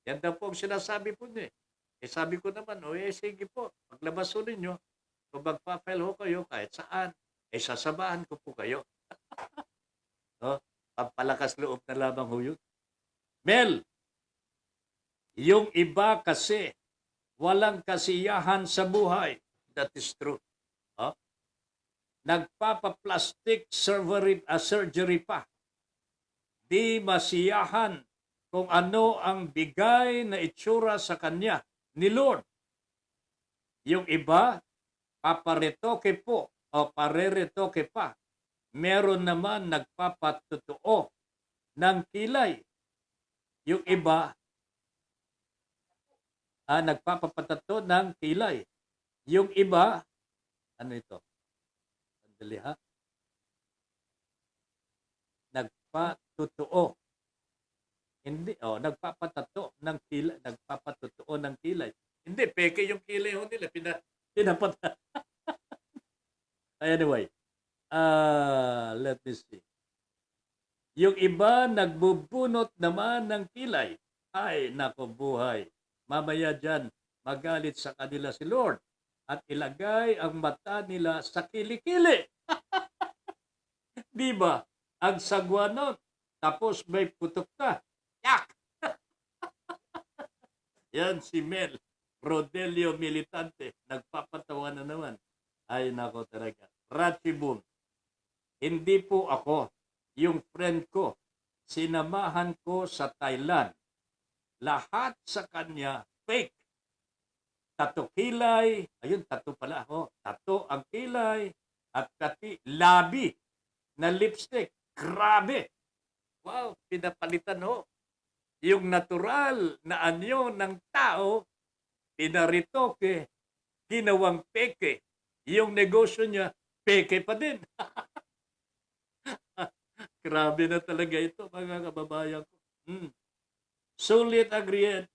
Yan daw po ang sinasabi po niya. Sabi ko naman, sige po, paglabas ko ninyo, kung magpa-file ho kayo kahit saan, sasabahan ko po kayo. Pampalakas loob na lamang ho yun. Mel, yung iba kasi walang kasiyahan sa buhay. That is true. Nagpapa-plastic surgery pa. Di masiyahan kung ano ang bigay na itsura sa kanya ni Lord. Yung iba, paparetoke po o pareretoke pa. Meron naman nagpapatotoo ng kilay. Yung iba, nagpapapatato ng kilay. Yung iba, ano ito? Sandali ha? Nagpatotoo. Hindi, nagpapatato ng kilay. Nagpapatotoo ng kilay. Hindi, peke yung kilay ho nila. Pinapata. Anyway, let me see. Yung iba nagbubunot naman ng kilay. Ay, nako buhay. Mamaya dyan, magalit sa kanila si Lord at ilagay ang mata nila sa kilikili. Di ba? Ang sagwa nun. Tapos may putok ka. Yak! Yan si Mel Rodelio Militante. Nagpapatawa na naman. Ay, nako talaga. Ratchibun. Hindi po ako. Yung friend ko, sinamahan ko sa Thailand. Lahat sa kanya, fake. Tato kilay, ayun, tato pala ako. Tato ang kilay, at pati labi na lipstick. Grabe! Wow, pinapalitan ho. Yung natural na anyo ng tao, pinaritoke, ginawang peke. Yung negosyo niya, peke pa din. Grabe na talaga ito, mga kababayan ko. Sulit agreed.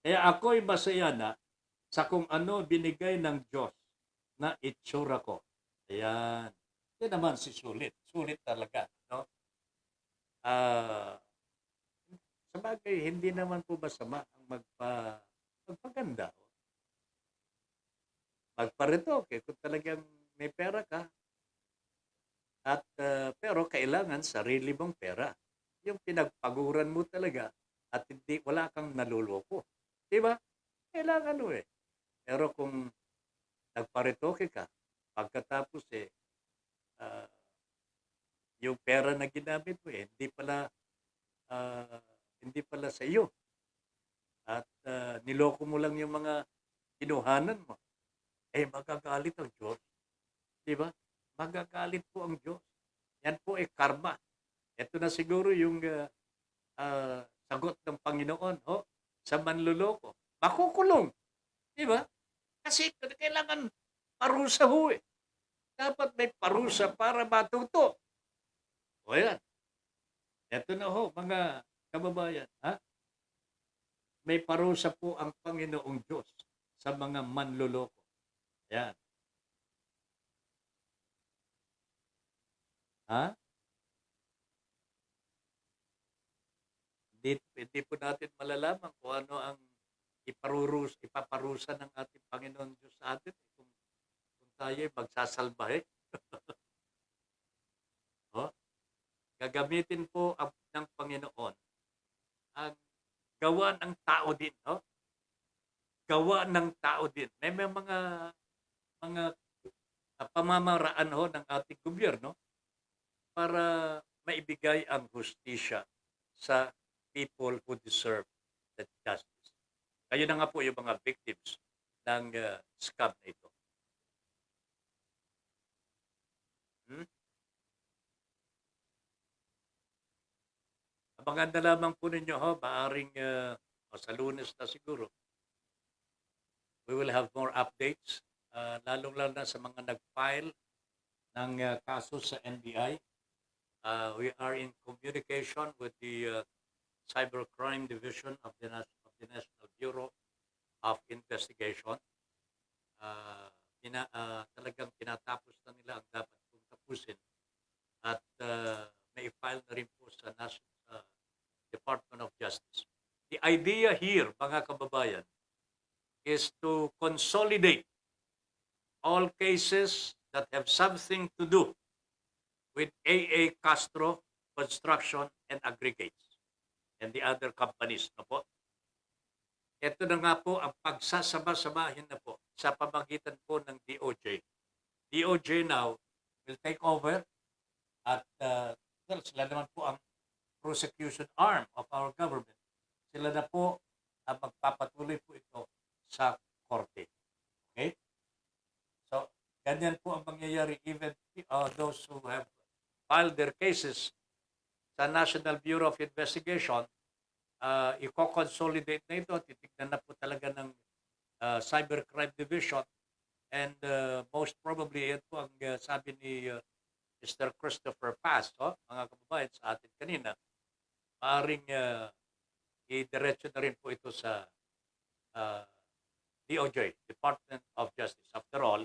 Kaya ako'y masaya na sa kung ano binigay ng Diyos na itsura ko. Ayan. Ito naman si Sulit. Sulit talaga. No? Sa bagay, hindi naman po masama ang magpaganda. Magparitoke kung talagang may pera ka. At pero kailangan sarili mong pera. Yung pinagpaguran mo talaga at wala kang naluloko. Di ba? Kailangan Pero kung nagparitoke ka, pagkatapos yung pera na ginamit mo hindi pala sa iyo. At niloko mo lang yung mga kinuhanan mo. Magagalit ang Diyos. Di ba? Magagalit po ang Diyos. Yan po karma. Ito na siguro yung sagot ng Panginoon sa manluloko. Makukulong. Di ba? Kasi kailangan parusa Dapat may parusa para matuto. Yan. Ito na mga kababayan. May parusa po ang Panginoong Diyos sa mga manloloko. Yan. Ha? Hindi po natin malalaman kung ano ang ipaparusa ng ating Panginoon Diyos sa atin kung tayo magsasalbahe. Oh, gagamitin po ng Panginoon ang gawa ng tao din. Oh? Gawa ng tao din. May mga pamamaraan ho ng ating gobyerno para maibigay ang hustisya sa people who deserve that justice. Kayo na nga po yung mga victims ng scam na ito. Hmm? Abangan na lamang po ninyo, ho, maaring sa Lunes na siguro, we will have more updates, lalong-lalo na sa mga nag-file ng kaso sa NBI. We are in communication with the Cybercrime Division of the National Bureau of Investigation. Talagang tinatapos na nila ang dapat kong tapusin at may file na rin po sa Department of Justice. The idea here, mga kababayan, is to consolidate all cases that have something to do with A.A. Castro Construction and Aggregates and the other companies. No po? Ito na nga po ang pagsasama-samahin na po sa pamagitan po ng DOJ. DOJ now will take over at sila naman po ang prosecution arm of our government. Sila na po ang magpapatuloy po ito sa korte. Okay? So, ganyan po ang mangyayari even those who have filed their cases sa National Bureau of Investigation, i-consolidate na ito, titignan na po talaga ng Cybercrime Division and most probably, yan po ang sabi ni Mr. Christopher Paz, mga kababayan sa atin kanina, maaring i-diretso na rin po ito sa DOJ, Department of Justice. After all,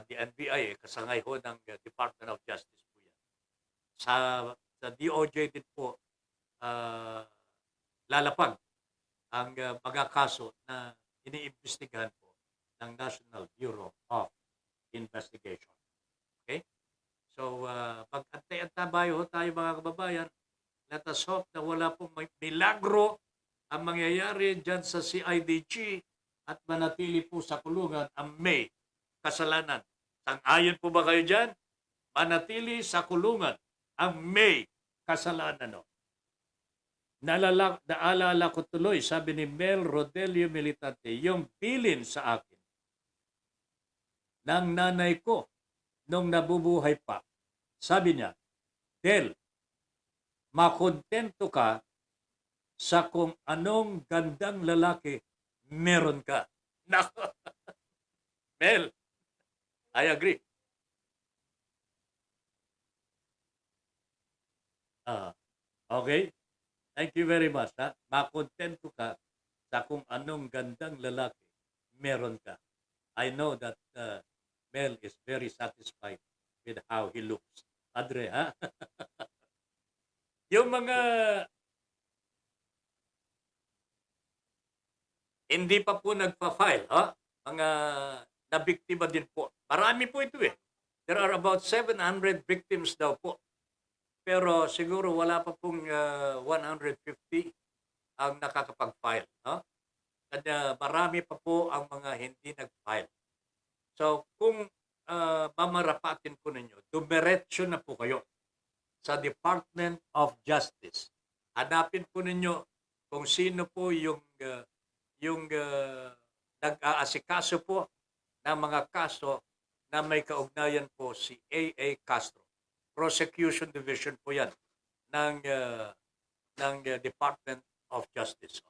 the NBI, kasangay ho ng Department of Justice po yan. Sa DOJ din po, lalapag ang mga kaso na iniimbestigahan po ng National Bureau of Investigation. Okay? So, pag-antay-antabayo tayo mga kababayan, let us hope na wala pong milagro ang mangyayari dyan sa CIDG at manatili po sa kulungan ang may kasalanan. Sang-ayon po ba kayo dyan? Manatili sa kulungan ang may kasalanan. No? Naalala ko tuloy, sabi ni Mel Rodelio Militante, yung bilin sa akin ng nanay ko nung nabubuhay pa. Sabi niya, Del, makontento ka sa kung anong gandang lalaki meron ka. Nako. Mel, I agree. Okay? Thank you very much. Ha? Makontento ka sa kung anong gandang lalaki meron ka. I know that Mel is very satisfied with how he looks. Adre, ha? Yung mga hindi pa po nagpa-file, ha? Mga nabiktima din po. Marami po ito eh. There are about 700 victims daw po. Pero siguro wala pa pong 150 ang nakakapag-file. Ha? Kaya marami pa po ang mga hindi nag-file. So kung mamarapatin po ninyo, dumiretso na po kayo sa Department of Justice. Hanapin po ninyo kung sino po yung nag-aasikaso po ng mga kaso na may kaugnayan po si A.A. Castro. Prosecution Division po yan ng Department of Justice.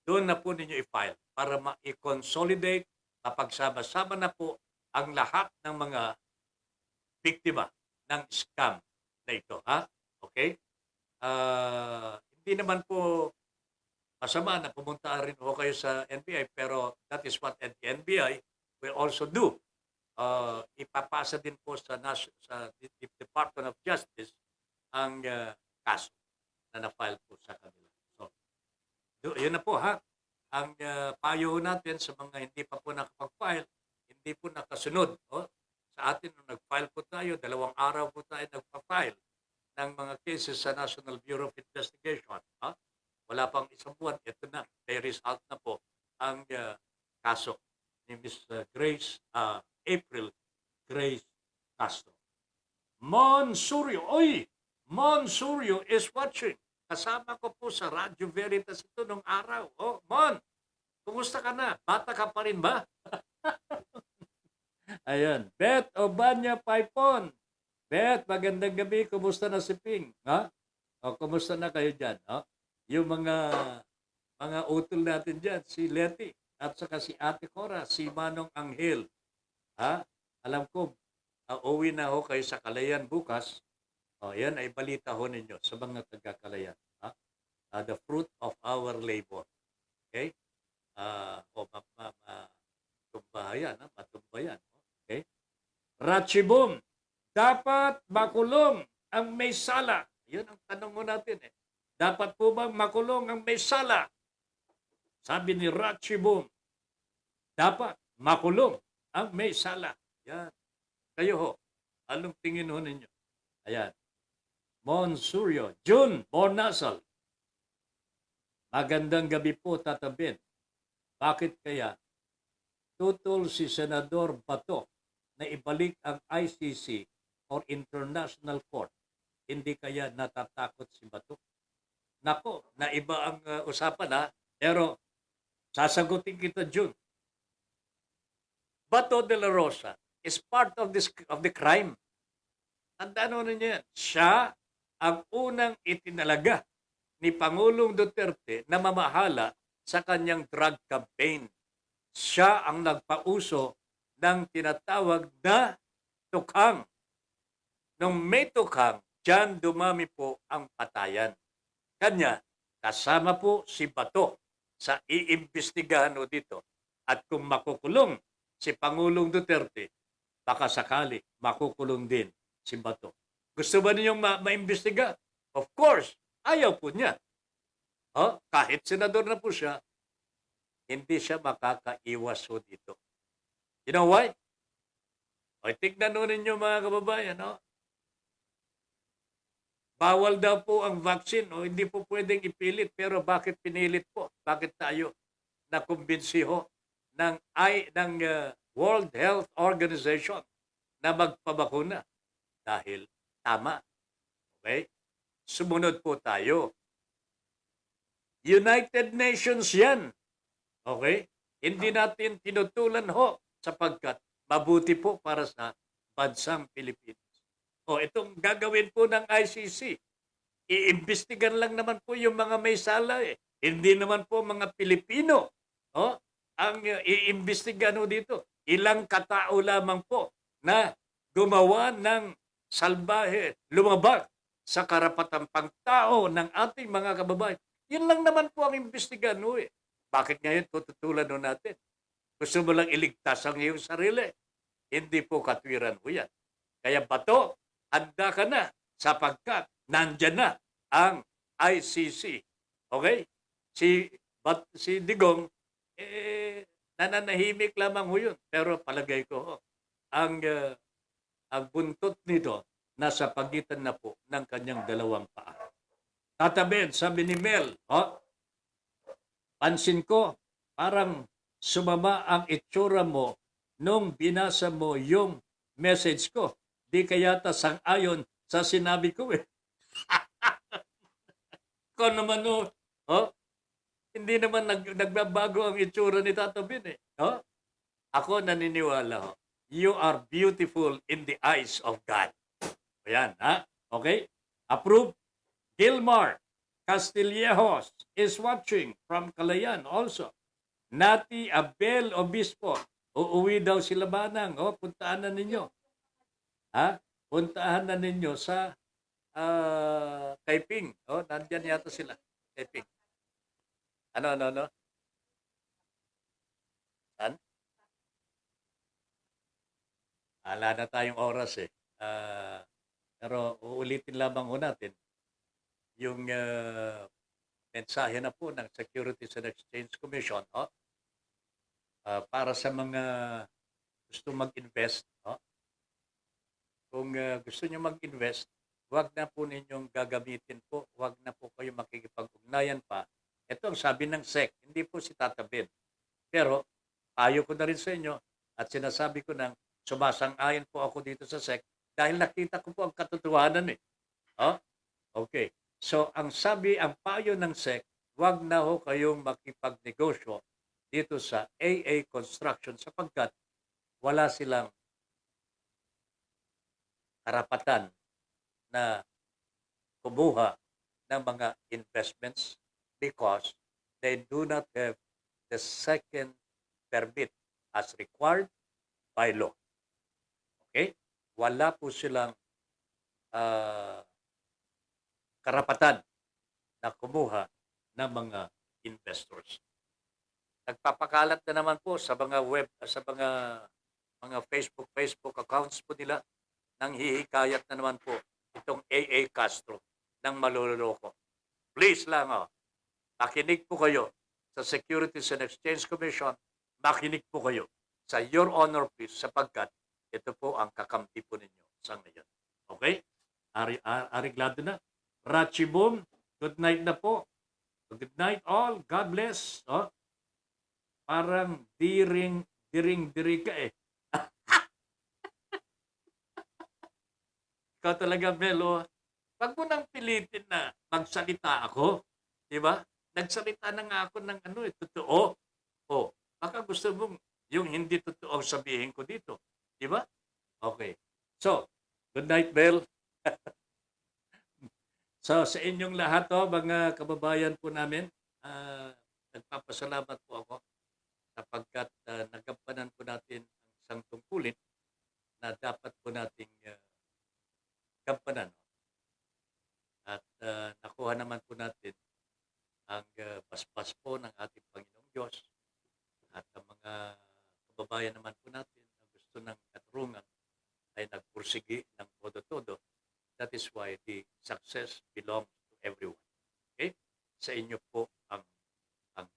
Doon na po ninyo i-file para ma-consolidate, mapagsama-sama na po ang lahat ng mga biktima ng scam na ito. Ha? Okay? Hindi naman po masama na pumunta rin ho kayo sa NBI, pero that is what the NBI will also do. Ipapasa din po sa Department of Justice ang kaso na na-file po sa kanila. So, yun na po ha. Ang payo natin sa mga hindi pa po nakapag-file, hindi po nakasunod. Sa atin, nung nag-file po tayo, 2 araw po tayo nagpa-file ng mga cases sa National Bureau of Investigation. Wala pang 1 buwan, ito na, may result na po ang kaso ni Ms. April Grace Castro. Monsurio, Monsurio is watching. Kasama ko po sa Radyo Veritas ito nung araw. Mon, kumusta ka na? Bata ka pa rin ba? Ayan. Beth Obanya Paipon. Beth, magandang gabi. Kumusta na si Ping? Kumusta na kayo dyan? Yung mga utol natin dyan, si Letty, at saka si Ate Cora, si Manong Anghel. Alam ko, uwi na ho kayo sa Kalayan bukas. Yan ay balita ho ninyo sa mga taga-Kalayan. The fruit of our labor. Okay? Matumbayan. Matumbayan. Okay? Ratchibum, dapat makulong ang may sala. Yun ang tanong mo natin. Dapat po bang makulong ang may sala? Sabi ni Ratchibum, dapat makulong ang may sala. Yan. Kayo ho, anong tingin ho ninyo? Ayan. Monsurio, June Bornasal. Magandang gabi po, Tata Ben. Bakit kaya tutol si Senador Bato na ibalik ang ICC or International Court? Hindi kaya natatakot si Bato? Nako, naiba ang usapan pero sasagutin kita, June. Bato de la Rosa is part of the crime. Tandaan mo ninyo yan. Siya ang unang itinalaga ni Pangulong Duterte na mamahala sa kanyang drug campaign. Siya ang nagpauso ng tinatawag na tukhang. Nung may tukhang, diyan dumami po ang patayan. Kanya, kasama po si Bato sa iimbestigahan dito. At kung makukulong si Pangulong Duterte, baka sakali makukulong din si Bato. Gusto ba ninyong maimbestiga? Of course, ayaw po niya. Kahit senador na po siya, hindi siya makakaiwas dito. You know why? Tignan nun ninyo mga kababayan, bawal daw po ang vaccine, hindi po pwedeng ipilit, pero bakit pinilit po? Bakit tayo nakumbinsiho ng World Health Organization na magpabakuna? Dahil tama. Okay? Sumunod po tayo. United Nations yan. Okay? Hindi natin tinutulan sapagkat mabuti po para sa bansang Pilipinas. Itong gagawin po ng ICC, iimbestigan lang naman po yung mga may sala. Hindi naman po mga Pilipino ang iimbestigan dito. Ilang katao lamang po na gumawa ng salbahe, lumabag sa karapatang pangtao ng ating mga kababayan. Yun lang naman po ang imbestigan. Bakit ngayon tututulan natin? Gusto mo lang iligtas ang iyong sarili. Hindi po katwiran ho yan. Kaya Bato, handa ka na sapagkat nandyan na ang ICC. Okay? Si Digong, nananahimik lamang ho yun. Pero palagay ko, ang buntot nito nasa pagitan na po ng kanyang 2 paa. Tata Ben, sabi ni Mel, pansin ko, parang sumama ang itsura mo nung binasa mo yung message ko. Di kayata sang-ayon sa sinabi ko Ko naman hindi naman nagbabago ang itsura ni Tata Ben Ako naniniwala you are beautiful in the eyes of God. Ayan, Okay? Approve? Gilmar Castillejos is watching from Calayan also. Nati Abel Obispo. Uuwi daw sila Manang. Puntaan na ninyo. Puntaan na ninyo sa Kaiping. Nandyan yata sila. Kaiping. Ano? Saan? Wala na tayong oras eh. Pero uulitin lamang ho natin yung mensahe na po ng Securities and Exchange Commission para sa mga gusto mag-invest. Kung gusto nyo mag-invest, huwag na po ninyong gagamitin po, huwag na po kayo makikipag-ugnayan pa. Ito ang sabi ng SEC, hindi po si Tata Ben. Pero payo ko na rin sa inyo at sinasabi ko nang sumasang-ayon po ako dito sa SEC dahil nakita ko po ang katotohanan eh. Okay. So ang payo ng SEC, huwag na ho kayong makipagnegosyo dito sa AA Construction sapagkat wala silang karapatan na kumuha ng mga investments because they do not have the second permit as required by law. Okay? Wala po silang karapatan na kumuha ng mga investors. Nagpapakalat na naman po sa mga mga Facebook accounts po nila nang hihikayat na naman po itong AA Castro ng maluloko. Please lang, makinig po kayo sa Securities and Exchange Commission, makinig po kayo sa Your Honor, please, sapagkat ito po ang kakampi po ninyo sa ngayon. Okay? Ariglado na. Rachibum, good night na po. Good night all. God bless. Parang diri ka eh. Ikaw talaga, Melo. Wag mo nang pilitin na magsalita ako. Di ba? Nagsalita na nga ako ng totoo. Baka gusto mong yung hindi totoo sabihin ko dito. Di ba? Okay. So, good night, Bel. So, sa inyong lahat, mga kababayan po namin, nagpapasalamat po ako sapagkat nagampanan po natin ang isang tungkulin na dapat po nating gampanan. At nakuha naman po natin ang paspas po ng ating Panginoong Diyos at ang mga kababayan naman po natin na gusto ng katarungan ay nagpursigi ng todo-todo. That is why the success belongs to everyone. Okay? Sa inyo po ang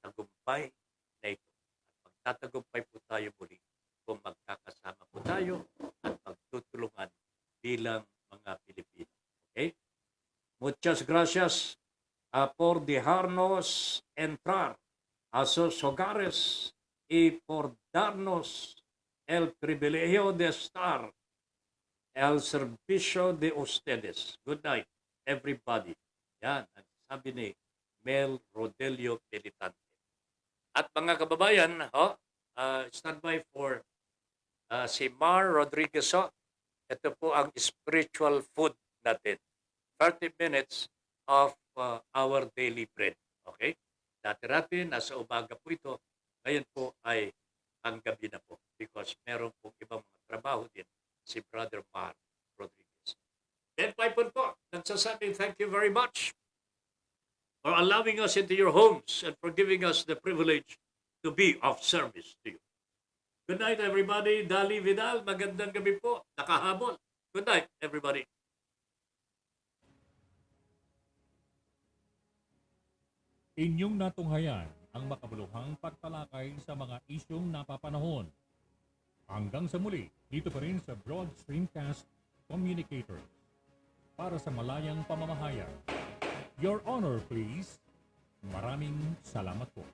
tagumpay na ito. At magtatagumpay po tayo muli kung magkakasama po tayo at magtutulungan bilang mga Pilipino. Okay? Muchas gracias por dejarnos entrar a sus hogares y por darnos el privilegio de estar al servicio de ustedes. Good night, everybody. Yan, ang sabi ni Mel Rodelio Militante. At mga kababayan, stand by for si Mar Rodriguez. Ito po ang spiritual food natin. 30 minutes of our daily bread. Okay? Dati-dati, nasa umaga po ito. Ngayon po ay ang gabi na po. Because meron po ibang mga trabaho din si Brother Mar Rodriguez. Then Paipon po, nagsasabing thank you very much for allowing us into your homes and for giving us the privilege to be of service to you. Good night, everybody. Dali Vidal, magandang gabi po. Nakahabol. Good night, everybody.
Inyong natunghayan ang makabuluhang pagtalakay sa mga isyong napapanahon. Hanggang sa muli, dito pa rin sa Broad Streamcast Communicators. Para sa malayang pamamahayag. Your Honor, please. Maraming salamat po.